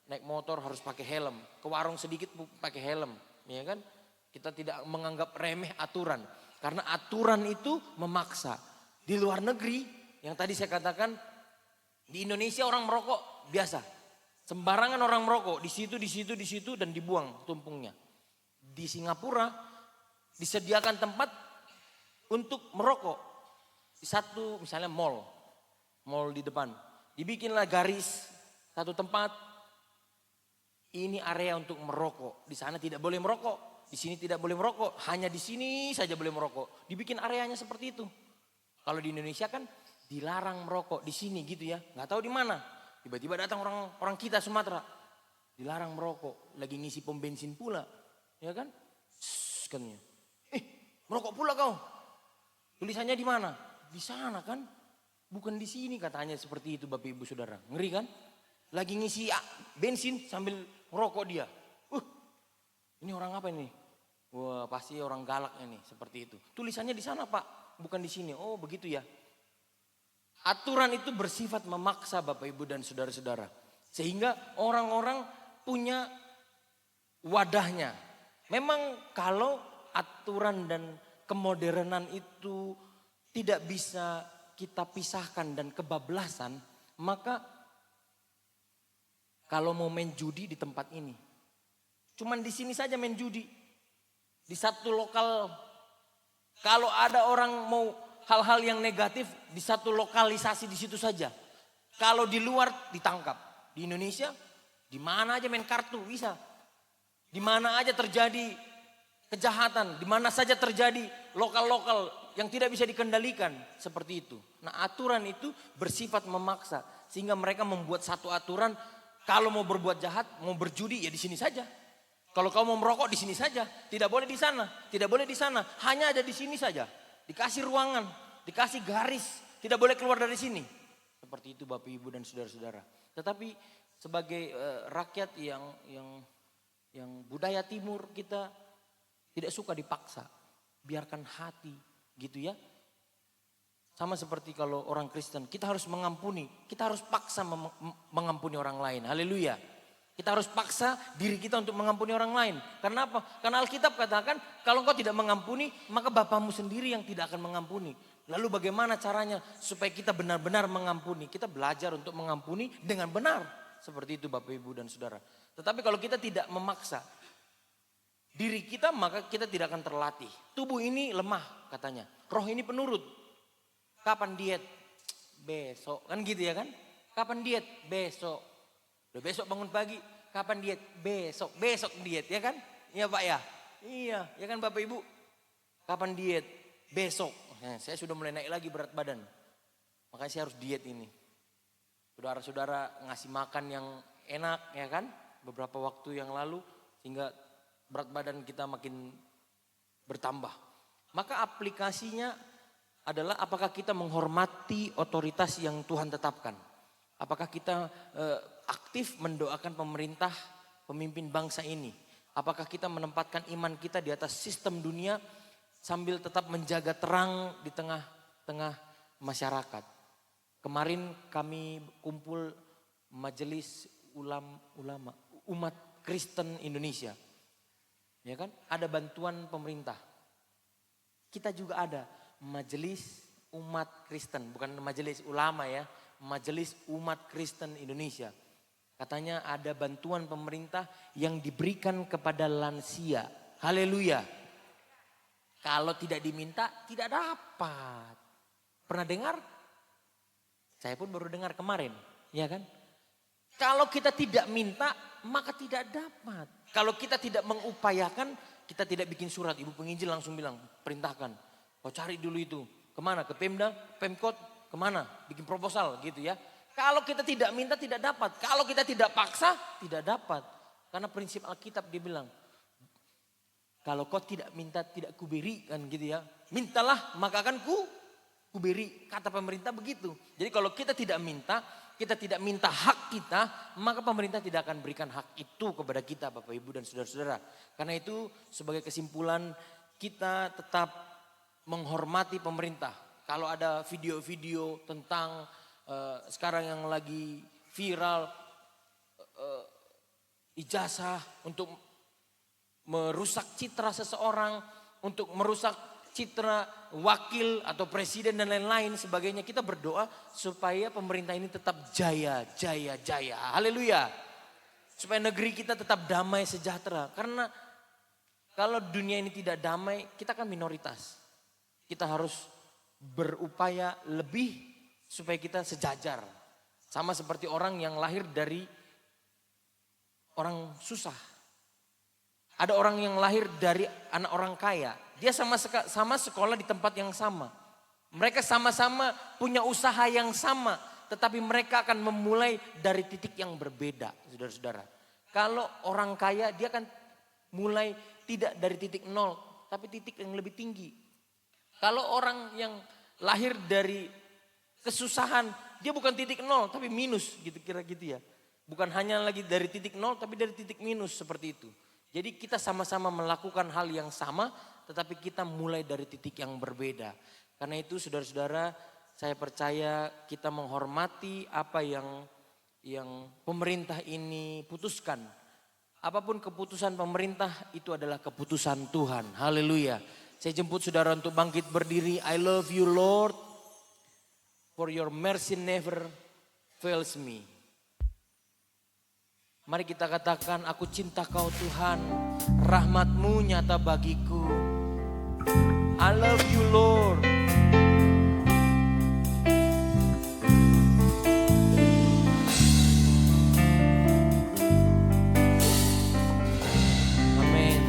naik motor harus pakai helm, ke warung sedikit pakai helm, ya kan? Kita tidak menganggap remeh aturan, karena aturan itu memaksa. Di luar negeri, yang tadi saya katakan, di Indonesia orang merokok biasa, sembarangan orang merokok, di situ dan dibuang tumpungnya. Di Singapura disediakan tempat untuk merokok. Di satu misalnya mall di depan. Dibikinlah garis satu tempat. Ini area untuk merokok. Di sana tidak boleh merokok. Di sini tidak boleh merokok. Hanya di sini saja boleh merokok. Dibikin areanya seperti itu. Kalau di Indonesia kan dilarang merokok di sini gitu ya. Nggak tahu di mana. Tiba-tiba datang orang kita Sumatera. Dilarang merokok. Lagi ngisi pom bensin pula. Ya kan? Katanya. Merokok pula kau. Tulisannya di mana? Di sana kan? Bukan di sini katanya, seperti itu Bapak Ibu Saudara. Ngeri kan? Lagi ngisi bensin sambil merokok dia. Ini orang apa ini? Wah, pasti orang galak ini, seperti itu. Tulisannya di sana Pak, bukan di sini. Oh, begitu ya. Aturan itu bersifat memaksa Bapak Ibu dan saudara-saudara. Sehingga orang-orang punya wadahnya. Memang kalau aturan dan kemodernan itu tidak bisa kita pisahkan dan kebablasan, maka kalau mau main judi di tempat ini. Cuman di sini saja main judi. Di satu lokal. Kalau ada orang mau hal-hal yang negatif di satu lokalisasi di situ saja. Kalau di luar ditangkap. Di Indonesia di mana aja main kartu bisa. Di mana aja terjadi kejahatan, di mana saja terjadi lokal-lokal yang tidak bisa dikendalikan seperti itu. Nah, aturan itu bersifat memaksa sehingga mereka membuat satu aturan, kalau mau berbuat jahat, mau berjudi ya di sini saja. Kalau kau mau merokok di sini saja, tidak boleh di sana, tidak boleh di sana, hanya ada di sini saja. Dikasih ruangan, dikasih garis, tidak boleh keluar dari sini. Seperti itu Bapak Ibu dan saudara-saudara. Tetapi sebagai rakyat yang budaya timur, kita tidak suka dipaksa. Biarkan hati gitu ya. Sama seperti kalau orang Kristen, kita harus mengampuni. Kita harus paksa mengampuni orang lain. Haleluya. Kita harus paksa diri kita untuk mengampuni orang lain. Karena apa? Karena Alkitab katakan kalau engkau tidak mengampuni, maka Bapamu sendiri yang tidak akan mengampuni. Lalu bagaimana caranya supaya kita benar-benar mengampuni? Kita belajar untuk mengampuni dengan benar. Seperti itu Bapak Ibu dan Saudara. Tetapi kalau kita tidak memaksa diri kita, maka kita tidak akan terlatih. Tubuh ini lemah katanya. Roh ini penurut. Kapan diet? Besok. Kan gitu ya kan? Kapan diet? Besok. Udah besok bangun pagi. Kapan diet? Besok. Besok diet ya kan? Iya Pak ya? Iya. Ya kan Bapak Ibu? Kapan diet? Besok. Nah, saya sudah mulai naik lagi berat badan. Makanya saya harus diet ini. Saudara-saudara ngasih makan yang enak ya kan? Beberapa waktu yang lalu. Sehingga berat badan kita makin bertambah. Maka aplikasinya adalah apakah kita menghormati otoritas yang Tuhan tetapkan. Apakah kita aktif mendoakan pemerintah, pemimpin bangsa ini. Apakah kita menempatkan iman kita di atas sistem dunia sambil tetap menjaga terang di tengah-tengah masyarakat. Kemarin kami kumpul majelis ulama umat Kristen Indonesia. Ya kan? Ada bantuan pemerintah. Kita juga ada majelis umat Kristen, bukan majelis ulama ya, majelis umat Kristen Indonesia. Katanya ada bantuan pemerintah yang diberikan kepada lansia. Haleluya. Kalau tidak diminta tidak dapat. Pernah dengar? Saya pun baru dengar kemarin, ya kan? Kalau kita tidak minta, maka tidak dapat. Kalau kita tidak mengupayakan, kita tidak bikin surat. Ibu penginjil langsung bilang, perintahkan. Kau cari dulu itu. Kemana? Ke Pemda, Pemkot, kemana? Bikin proposal gitu ya. Kalau kita tidak minta, tidak dapat. Kalau kita tidak paksa, tidak dapat. Karena prinsip Alkitab dia bilang, kalau kau tidak minta, tidak kuberi kan gitu ya. Mintalah, maka akan kuberi. Kata pemerintah begitu. Jadi kalau kita tidak minta hak kita, maka pemerintah tidak akan berikan hak itu kepada kita Bapak Ibu dan saudara-saudara. Karena itu sebagai kesimpulan kita tetap menghormati pemerintah. Kalau ada video-video tentang sekarang yang lagi viral ijazah untuk merusak citra seseorang, untuk merusak citra wakil atau presiden dan lain-lain sebagainya, kita berdoa supaya pemerintah ini tetap jaya. Haleluya. Supaya negeri kita tetap damai sejahtera. Karena kalau dunia ini tidak damai, kita kan minoritas. Kita harus berupaya lebih supaya kita sejajar. Sama seperti orang yang lahir dari orang susah. Ada orang yang lahir dari anak orang kaya. Dia sama sekolah di tempat yang sama. Mereka sama-sama punya usaha yang sama. Tetapi mereka akan memulai dari titik yang berbeda, saudara-saudara. Kalau orang kaya dia akan mulai tidak dari titik nol, tapi titik yang lebih tinggi. Kalau orang yang lahir dari kesusahan, dia bukan titik nol, tapi minus gitu kira gitu ya. Bukan hanya lagi dari titik nol, tapi dari titik minus seperti itu. Jadi kita sama-sama melakukan hal yang sama, tetapi kita mulai dari titik yang berbeda. Karena itu saudara-saudara, saya percaya kita menghormati apa yang pemerintah ini putuskan. Apapun keputusan pemerintah itu adalah keputusan Tuhan. Haleluya. Saya jemput saudara untuk bangkit berdiri. I love you Lord, for your mercy never fails me. Mari kita katakan, aku cinta Kau Tuhan, rahmat-Mu nyata bagiku. I love you Lord. Amin.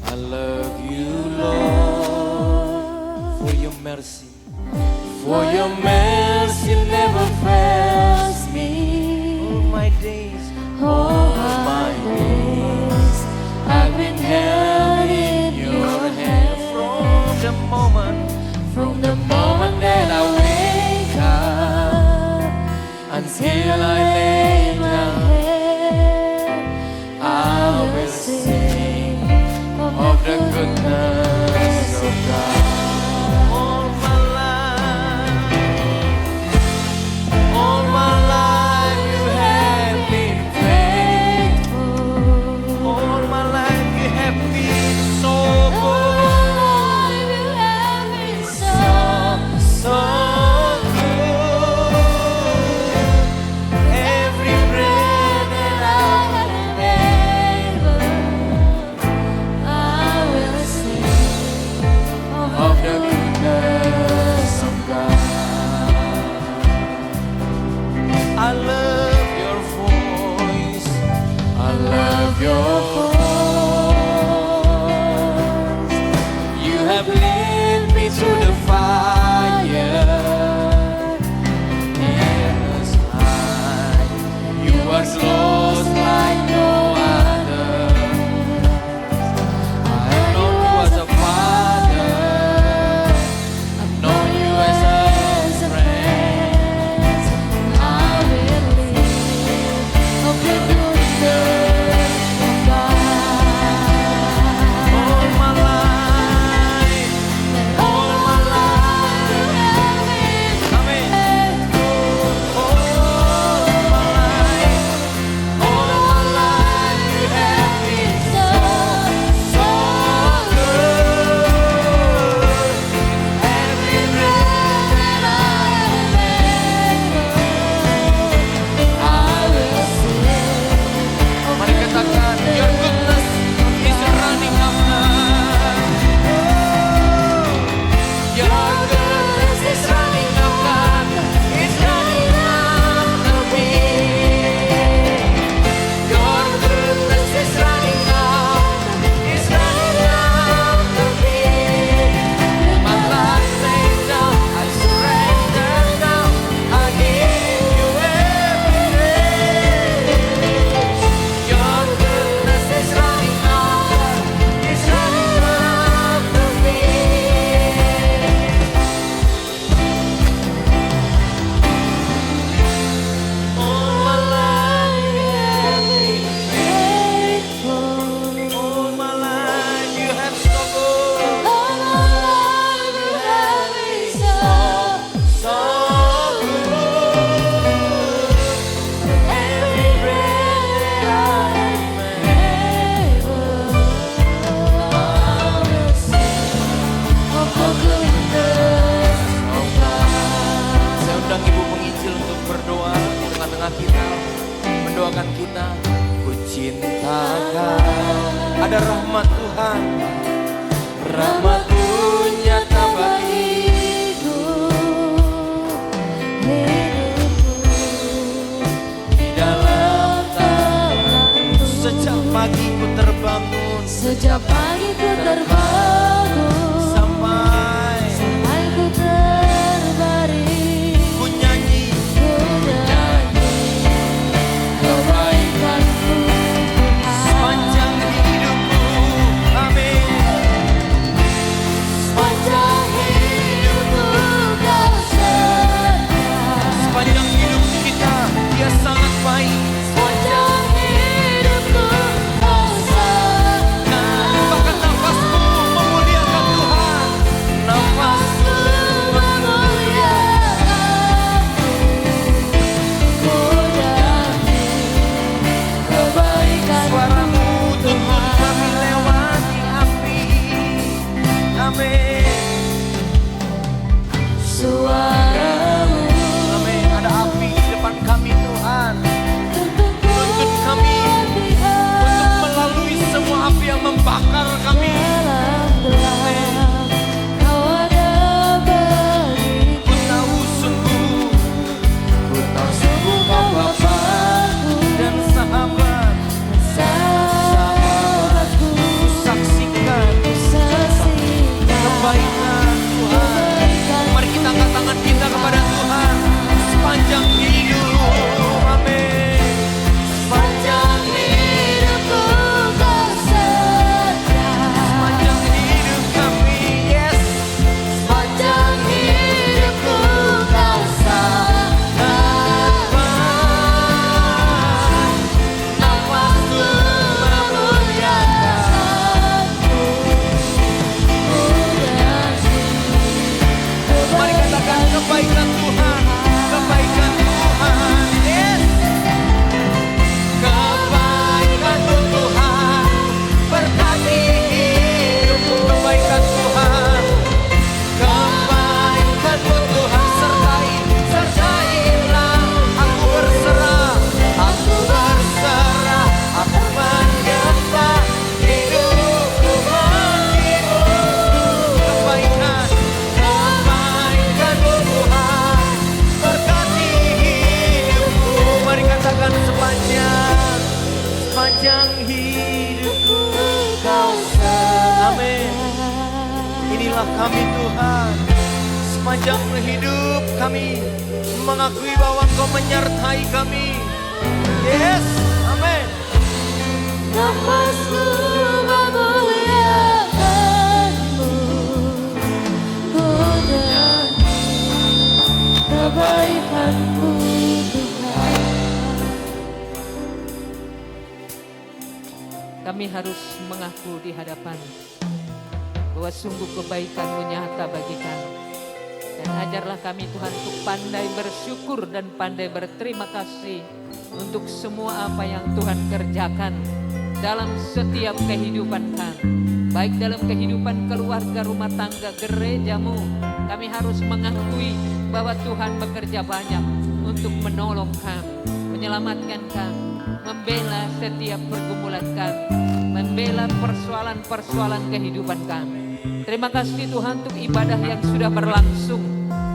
I love you Lord, for your mercy. For your mercy never fails me. All my days, all my days, I've been held in your hand from the moment that I wake up until I lay my head. I will sing of the goodness of God. All my life you have been faithful. All my life you have been so good. So good. Every breath that I have able, I will sing of the goodness of God. I love your voice. I love your voice. You have led me through the fire. Yes, you are close like no other. I have known you as a father. I've known you as a friend. I will live of the goodness of God. All my life, all my life, you have been Amen. faithful. All my life, you have been So good. Every breath that I am able, I will sing of mari katakan, your goodness is running after. Your goodness is running after, is running after me. Your goodness is running after, is running after me. My life laid down, I surrender now, I give you everything. Your goodness is running after, is running after me. All my life you have been faithful. all my life you have struggled. All my life you have been so So good. Every breath that I am able. I will sing of the goodness of God. Saya undang Ibu Penginjil untuk berdoa di tengah-tengah kita, mendoakan kita. Ku cintakan, ada rahmat Tuhan, rahmat-Mu nyata bagiku. Di dalam tanganmu, sejak pagi ku terbangun Sejak pagi ku terbangun sampai sampai ku terbaring, ku nyanyi ku nyanyi kebaikan-Mu Tuhan. sepanjang hidupku. Amin. Sepanjang hidupku Kau setia. Sepanjang hidup kita Dia sangat baik. Sepanjang hidupku Kau setia. Nah, limpahkan nafasmu. Ajarlah kami Tuhan, sepanjang hidup kami mengakui bahwa Engkau menyertai kami. Yes, amin. Nafasku memuliakanmu, ku nyanyi kebaikanmu Tuhan. Kami harus mengaku di hadapan bahwa sungguh kebaikan-Mu nyata bagi kami. Dan ajarlah kami Tuhan untuk pandai bersyukur dan pandai berterima kasih untuk semua apa yang Tuhan kerjakan dalam setiap kehidupan kami. Baik dalam kehidupan keluarga, rumah tangga, gereja-Mu. Kami harus mengakui bahwa Tuhan bekerja banyak untuk menolong kami, menyelamatkan kami, membela setiap pergumulan kami, membela persoalan-persoalan kehidupan kami. Terima kasih Tuhan untuk ibadah yang sudah berlangsung.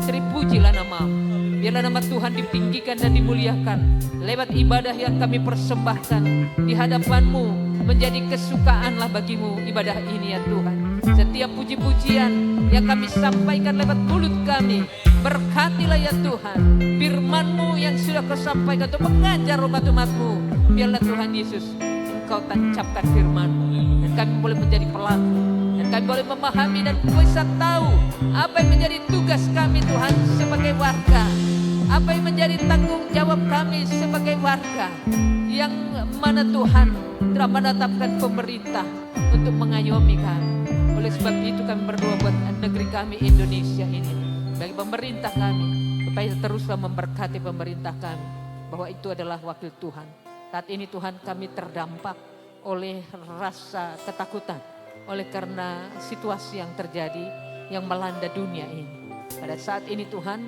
Terpujilah nama-Mu. Biarlah nama Tuhan ditinggikan dan dimuliakan lewat ibadah yang kami persembahkan di hadapan-Mu. Menjadi kesukaanlah bagi-Mu ibadah ini ya Tuhan. Setiap puji-pujian yang kami sampaikan lewat mulut kami, berkatilah ya Tuhan. Firman-Mu yang sudah Kau sampaikan untuk mengajar umat-umat-Mu. Biarlah Tuhan Yesus Engkau tancapkan firman-Mu dan kami boleh menjadi pelaku. Dan kami boleh memahami dan bisa tahu apa yang menjadi tugas kami Tuhan sebagai warga. Apa yang menjadi tanggung jawab kami sebagai warga. Yang mana Tuhan telah menetapkan pemerintah untuk mengayomi kami. Oleh sebab itu kami berdoa buat negeri kami Indonesia ini. Bagi pemerintah kami, supaya teruslah memberkati pemerintah kami. Bahwa itu adalah wakil Tuhan. Saat ini Tuhan kami terdampak oleh rasa ketakutan. Oleh karena situasi yang terjadi yang melanda dunia ini. Pada saat ini Tuhan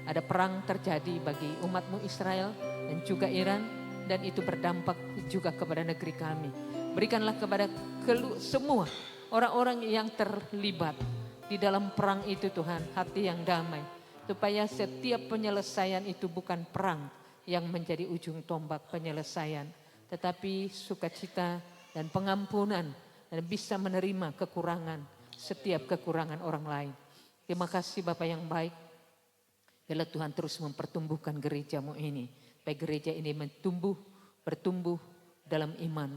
ada perang terjadi bagi umat-Mu Israel dan juga Iran. Dan itu berdampak juga kepada negeri kami. Berikanlah kepada semua orang-orang yang terlibat di dalam perang itu Tuhan hati yang damai. Supaya setiap penyelesaian itu bukan perang yang menjadi ujung tombak penyelesaian. Tetapi sukacita dan pengampunan dan bisa menerima kekurangan, setiap kekurangan orang lain. Terima kasih Bapa yang baik. Biarlah Tuhan terus mempertumbuhkan gereja-Mu ini. Supaya gereja ini bertumbuh dalam iman,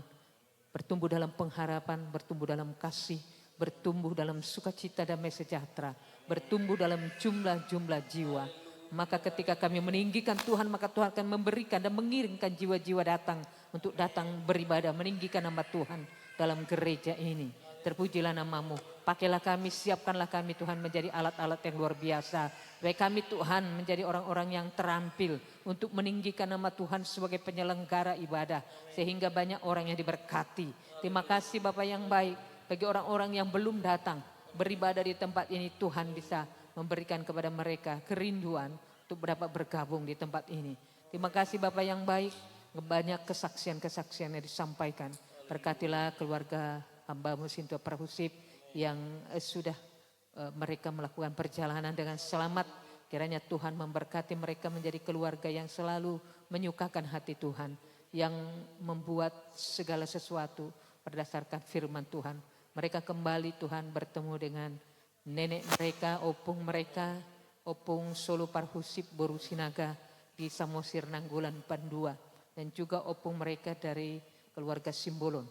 bertumbuh dalam pengharapan, bertumbuh dalam kasih, bertumbuh dalam sukacita damai sejahtera, bertumbuh dalam jumlah-jumlah jiwa. Maka ketika kami meninggikan Tuhan, maka Tuhan akan memberikan dan mengirimkan jiwa-jiwa datang untuk datang beribadah, meninggikan nama Tuhan dalam gereja ini. Terpujilah nama-Mu. Pakailah kami, siapkanlah kami Tuhan menjadi alat-alat yang luar biasa. Supaya kami Tuhan menjadi orang-orang yang terampil untuk meninggikan nama Tuhan sebagai penyelenggara ibadah. Sehingga banyak orang yang diberkati. Terima kasih Bapak yang baik. Bagi orang-orang yang belum datang beribadah di tempat ini, Tuhan bisa memberikan kepada mereka kerinduan untuk dapat bergabung di tempat ini. Terima kasih Bapak yang baik. Banyak kesaksian-kesaksian yang disampaikan. Berkatilah keluarga hamba-Mu Sintua Perhusip yang sudah mereka melakukan perjalanan dengan selamat. Kiranya Tuhan memberkati mereka menjadi keluarga yang selalu menyukakan hati Tuhan. Yang membuat segala sesuatu berdasarkan firman Tuhan. Mereka kembali Tuhan bertemu dengan nenek mereka, opung Solo Parhusip Boru Sinaga di Samosir Nanggulan Pandua. Dan juga opung mereka dari keluarga Simbolon.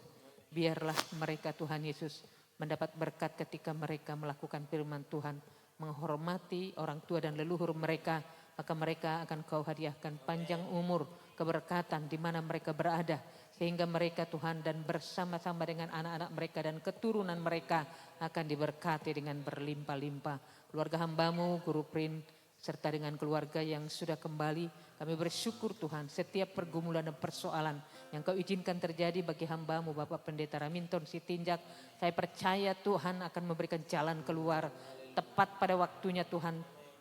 Biarlah mereka Tuhan Yesus mendapat berkat ketika mereka melakukan firman Tuhan. Menghormati orang tua dan leluhur mereka. Maka mereka akan Kau hadiahkan panjang umur, keberkatan di mana mereka berada. Sehingga mereka Tuhan dan bersama-sama dengan anak-anak mereka dan keturunan mereka akan diberkati dengan berlimpah-limpah. Keluarga hamba-Mu, Guru Prin, serta dengan keluarga yang sudah kembali. Kami bersyukur Tuhan setiap pergumulan dan persoalan yang Kau izinkan terjadi bagi hamba-Mu Bapak Pendeta Raminton Sitinjak. Saya percaya Tuhan akan memberikan jalan keluar tepat pada waktunya Tuhan.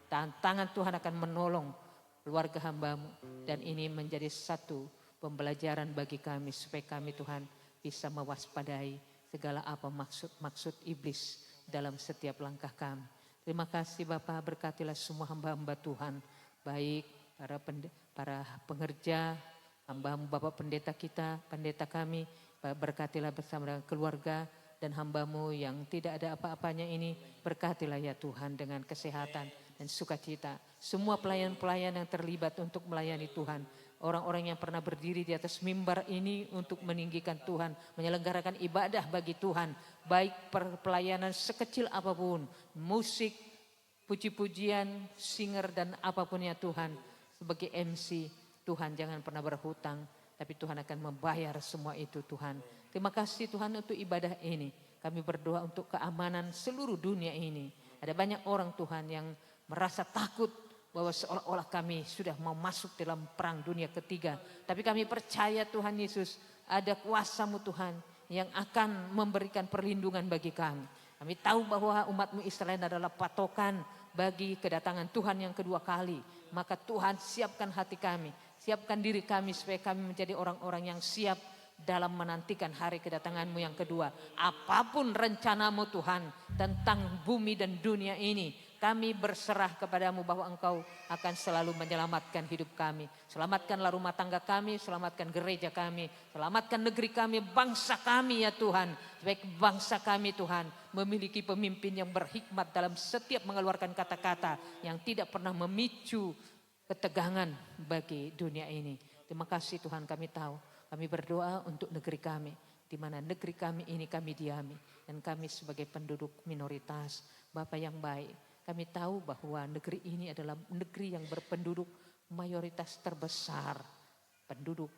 Dan tangan Tuhan akan menolong keluarga hamba-Mu. Dan ini menjadi satu pembelajaran bagi kami supaya kami Tuhan bisa mewaspadai segala apa maksud iblis dalam setiap langkah kami. Terima kasih Bapak, berkatilah semua hamba-hamba Tuhan. Baik para pengerja, hamba-hamba Bapak pendeta kita, pendeta kami, berkatilah bersama dengan keluarga dan hamba-Mu yang tidak ada apa-apanya ini, berkatilah ya Tuhan dengan kesehatan dan sukacita. Semua pelayan-pelayan yang terlibat untuk melayani Tuhan, orang-orang yang pernah berdiri di atas mimbar ini untuk meninggikan Tuhan, menyelenggarakan ibadah bagi Tuhan, baik pelayanan sekecil apapun, musik, puji-pujian, singer dan apapun ya Tuhan, sebagai MC, Tuhan jangan pernah berhutang, tapi Tuhan akan membayar semua itu Tuhan. Terima kasih Tuhan untuk ibadah ini. Kami berdoa untuk keamanan seluruh dunia ini. Ada banyak orang Tuhan yang merasa takut bahwa seolah-olah kami sudah mau masuk dalam perang dunia ketiga. Tapi kami percaya Tuhan Yesus ada kuasa-Mu Tuhan yang akan memberikan perlindungan bagi kami. Kami tahu bahwa umat-Mu Israel adalah patokan bagi kedatangan Tuhan yang kedua kali. Maka Tuhan siapkan hati kami, siapkan diri kami supaya kami menjadi orang-orang yang siap dalam menantikan hari kedatangan-Mu yang kedua. Apapun rencana-Mu Tuhan tentang bumi dan dunia ini, kami berserah kepada-Mu bahwa Engkau akan selalu menyelamatkan hidup kami. Selamatkanlah rumah tangga kami, selamatkan gereja kami, selamatkan negeri kami, bangsa kami ya Tuhan. Supaya bangsa kami Tuhan memiliki pemimpin yang berhikmat dalam setiap mengeluarkan kata-kata yang tidak pernah memicu ketegangan bagi dunia ini. Terima kasih Tuhan, kami tahu. Kami berdoa untuk negeri kami, di mana negeri kami ini kami diami. Dan kami sebagai penduduk minoritas, Bapa yang baik, kami tahu bahwa negeri ini adalah negeri yang berpenduduk mayoritas terbesar, penduduk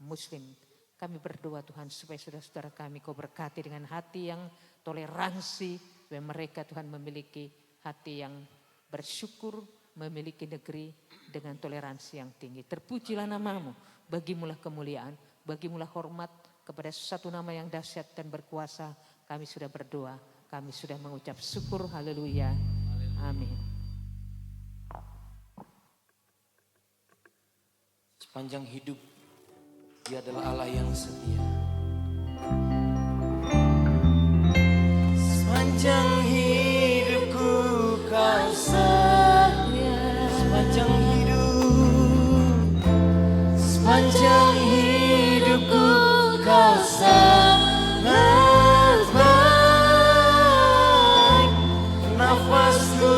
Muslim. Kami berdoa Tuhan supaya saudara-saudara kami Kau berkati dengan hati yang toleransi, supaya mereka Tuhan memiliki hati yang bersyukur, memiliki negeri dengan toleransi yang tinggi. Terpujilah nama-Mu, bagimulah kemuliaan, bagimulah hormat, kepada satu nama yang dahsyat dan berkuasa. Kami sudah berdoa, kami sudah mengucap syukur, haleluya, amin. Sepanjang hidup Dia adalah Allah yang setia. Sepanjang hidupku Kau setia. Sepanjang hidupku Kau sangat baik. Nafasku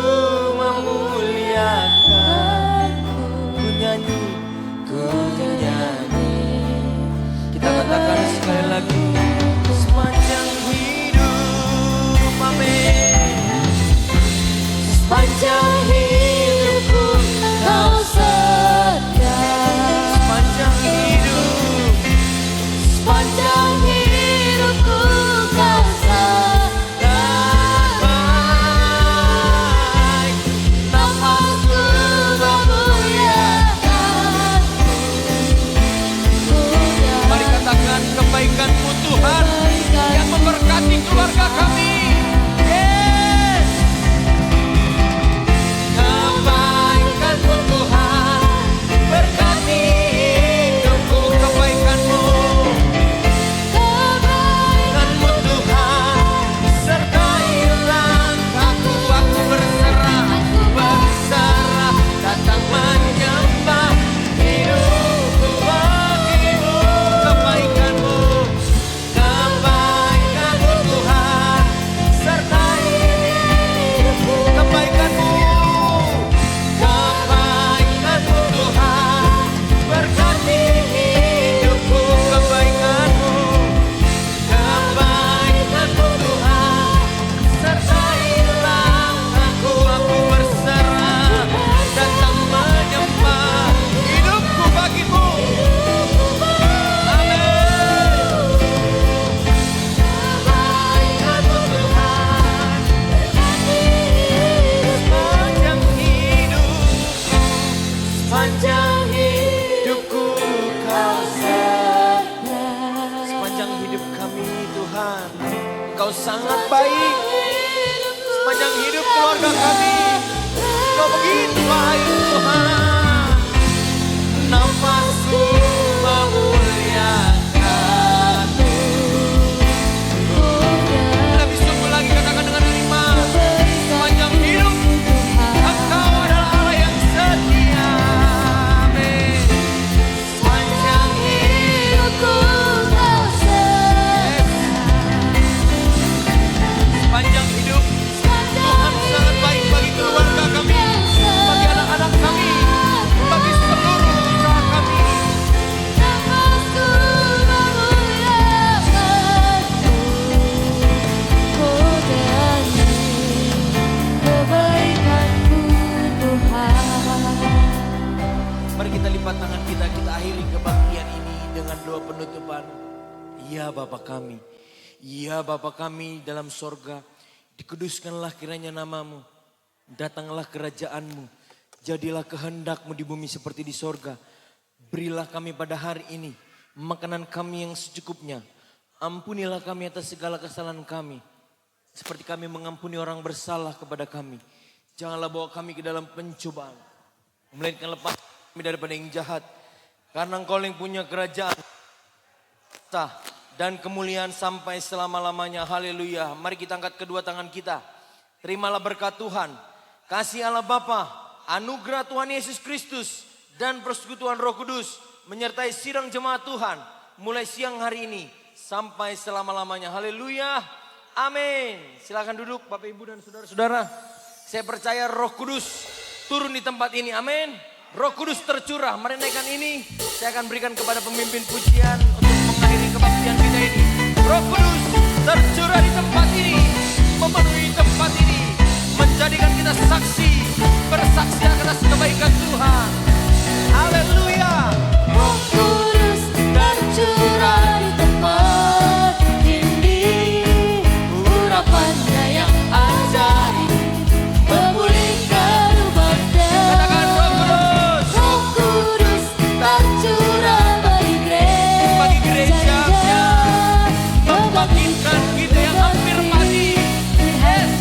memuliakan, ku nyanyi. Kita katakan sekali lagi, sepanjang hidup, amin. Sepanjang hidupku Kau setia. Sepanjang hidupku Kau sangat baik. Nafasku memuliakan. Mari katakan kebaikan-Mu Tuhan yang memberkati keluarga kami. Yes. Kebaikan-Mu Tuhan berkati hidupku. Kebaikan-Mu Tuhan sertai langkahku. Aku berserah datang menyembah hidupku bagi-Mu. Kebaikan-Mu Tuhan sertai hidupku. Kebaikan-Mu Tuhan berkati hidupku. Kebaikan-Mu Tuhan sertai langkahku. Aku berserah datang menyembah hidupku bagi-Mu. Amin. Kebaikan-Mu Tuhan sepanjang hidupku Kau setia. Sepanjang hidup kami Tuhan Kau sangat baik. Sepanjang hidup keluarga kami Kau begitu baik Tuhan. Nafasku memuliakan-Mu. Lebih sungguh lagi katakan dengan iman, sepanjang hidup Engkau adalah Allah yang setia. Amin. Sepanjang hidupku Kau setia. Ya Bapa kami, ya Bapa kami dalam sorga, dikuduskanlah kiranya namamu, datanglah kerajaanmu, jadilah kehendakmu di bumi seperti di sorga. Berilah kami pada hari ini makanan kami yang secukupnya. Ampunilah kami atas segala kesalahan kami, seperti kami mengampuni orang bersalah kepada kami. Janganlah bawa kami ke dalam pencobaan, melainkan lepas kami daripada yang jahat. Karena Engkau yang punya kerajaan dan kemuliaan sampai selama-lamanya. Haleluya. Mari kita angkat kedua tangan kita. Terimalah berkat Tuhan, kasih Allah Bapa, anugerah Tuhan Yesus Kristus, dan persekutuan Roh Kudus menyertai sidang jemaat Tuhan mulai siang hari ini sampai selama-lamanya. Haleluya. Amin. Silakan duduk Bapak Ibu dan saudara-saudara. Saya percaya Roh Kudus turun di tempat ini. Amin. Roh Kudus tercurah. Mari naikkan ini. Saya akan berikan kepada pemimpin pujian untuk mengakhiri kebaktian kita ini. Roh Kudus tercurah di tempat ini, memenuhi tempat ini, menjadikan kita saksi, bersaksi atas kebaikan Tuhan. Haleluya. Roh Kudus tercurah di tempat ini, urapannya yang ajaib memulihkan umat dan Katakan Roh Kudus. Roh Kudus tercurah bagi gereja, membangkitkan kita yang hampir mati. Yes.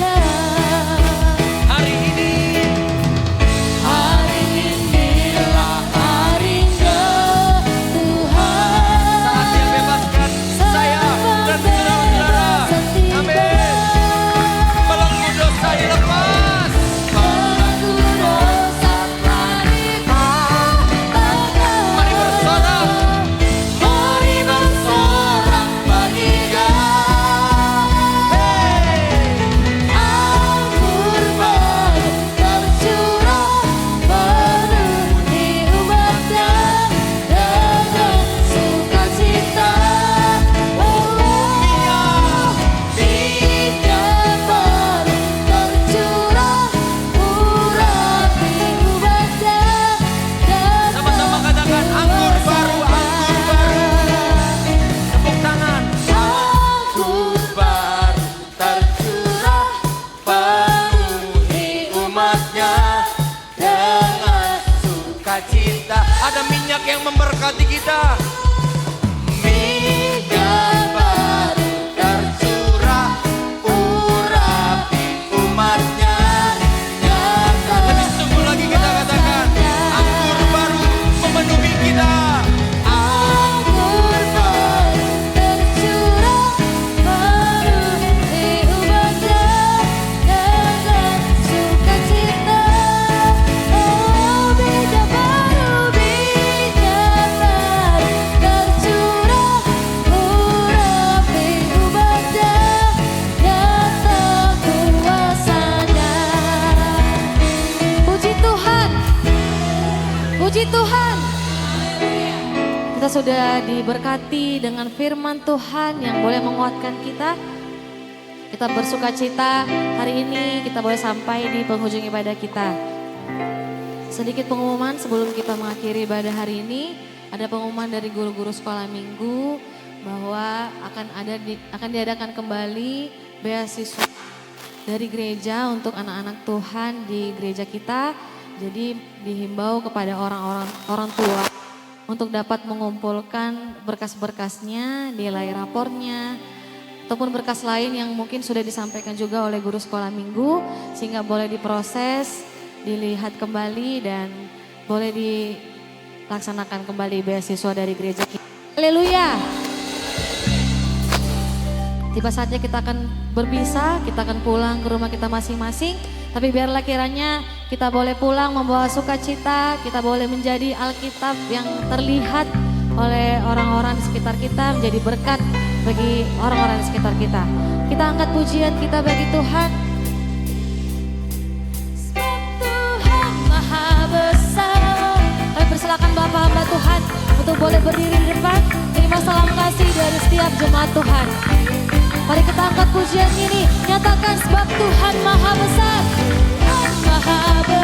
Hari inilah harinya Tuhan. Saatnya bebaskan saya dan saudara-saudara. Amin. Belenggu dosa dilepas. Belenggu dosa Mari bersorak. Mari bersorak bagi Dia. Anggur baru tercurah penuhi umatnya dengan sukacita. Minyak baru tercurah urapi umatnya. Sama-sama katakan anggur baru, anggur baru. Tepuk tangan. Anggur baru tercurah penuhi umatnya dengan Sukacita. Ada minyak yang memberkati kita. minyak baru tercurah urapi umatnya. Lebih sungguh lagi kita katakan anggur baru memenuhi kita. Anggur baru tercurah penuhi umatnya dengan sukacita. Oh minyak baru tercurah urapi umatnya, nyata kuasanya. Puji Tuhan, puji Tuhan. Kita sudah diberkati dengan firman Tuhan yang boleh menguatkan kita. Kita bersuka cita hari ini kita boleh sampai di penghujung ibadah kita. Sedikit pengumuman sebelum kita mengakhiri ibadah hari ini. Ada pengumuman dari guru-guru sekolah minggu bahwa akan diadakan kembali beasiswa dari gereja untuk anak-anak Tuhan di gereja kita. Jadi dihimbau kepada orang tua untuk dapat mengumpulkan berkas-berkasnya, nilai rapornya, ataupun berkas lain yang mungkin sudah disampaikan juga oleh guru sekolah minggu sehingga boleh diproses, dilihat kembali dan boleh dilaksanakan kembali beasiswa dari gereja kita. Haleluya. Tiba saatnya kita akan berpisah, kita akan pulang ke rumah kita masing-masing. Tapi biarlah kiranya kita boleh pulang membawa sukacita, kita boleh menjadi Alkitab yang terlihat oleh orang-orang di sekitar kita, menjadi berkat bagi orang-orang di sekitar kita. Kita angkat pujian kita bagi Tuhan. Sebab Tuhan Maha Besar. Kami persilakan Bapak hamba Tuhan untuk boleh berdiri di depan. Terima salam kasih dari setiap jemaat Tuhan. Mari kita angkat pujian ini, nyatakan sebab Tuhan Maha Besar, Tuhan Maha Besar.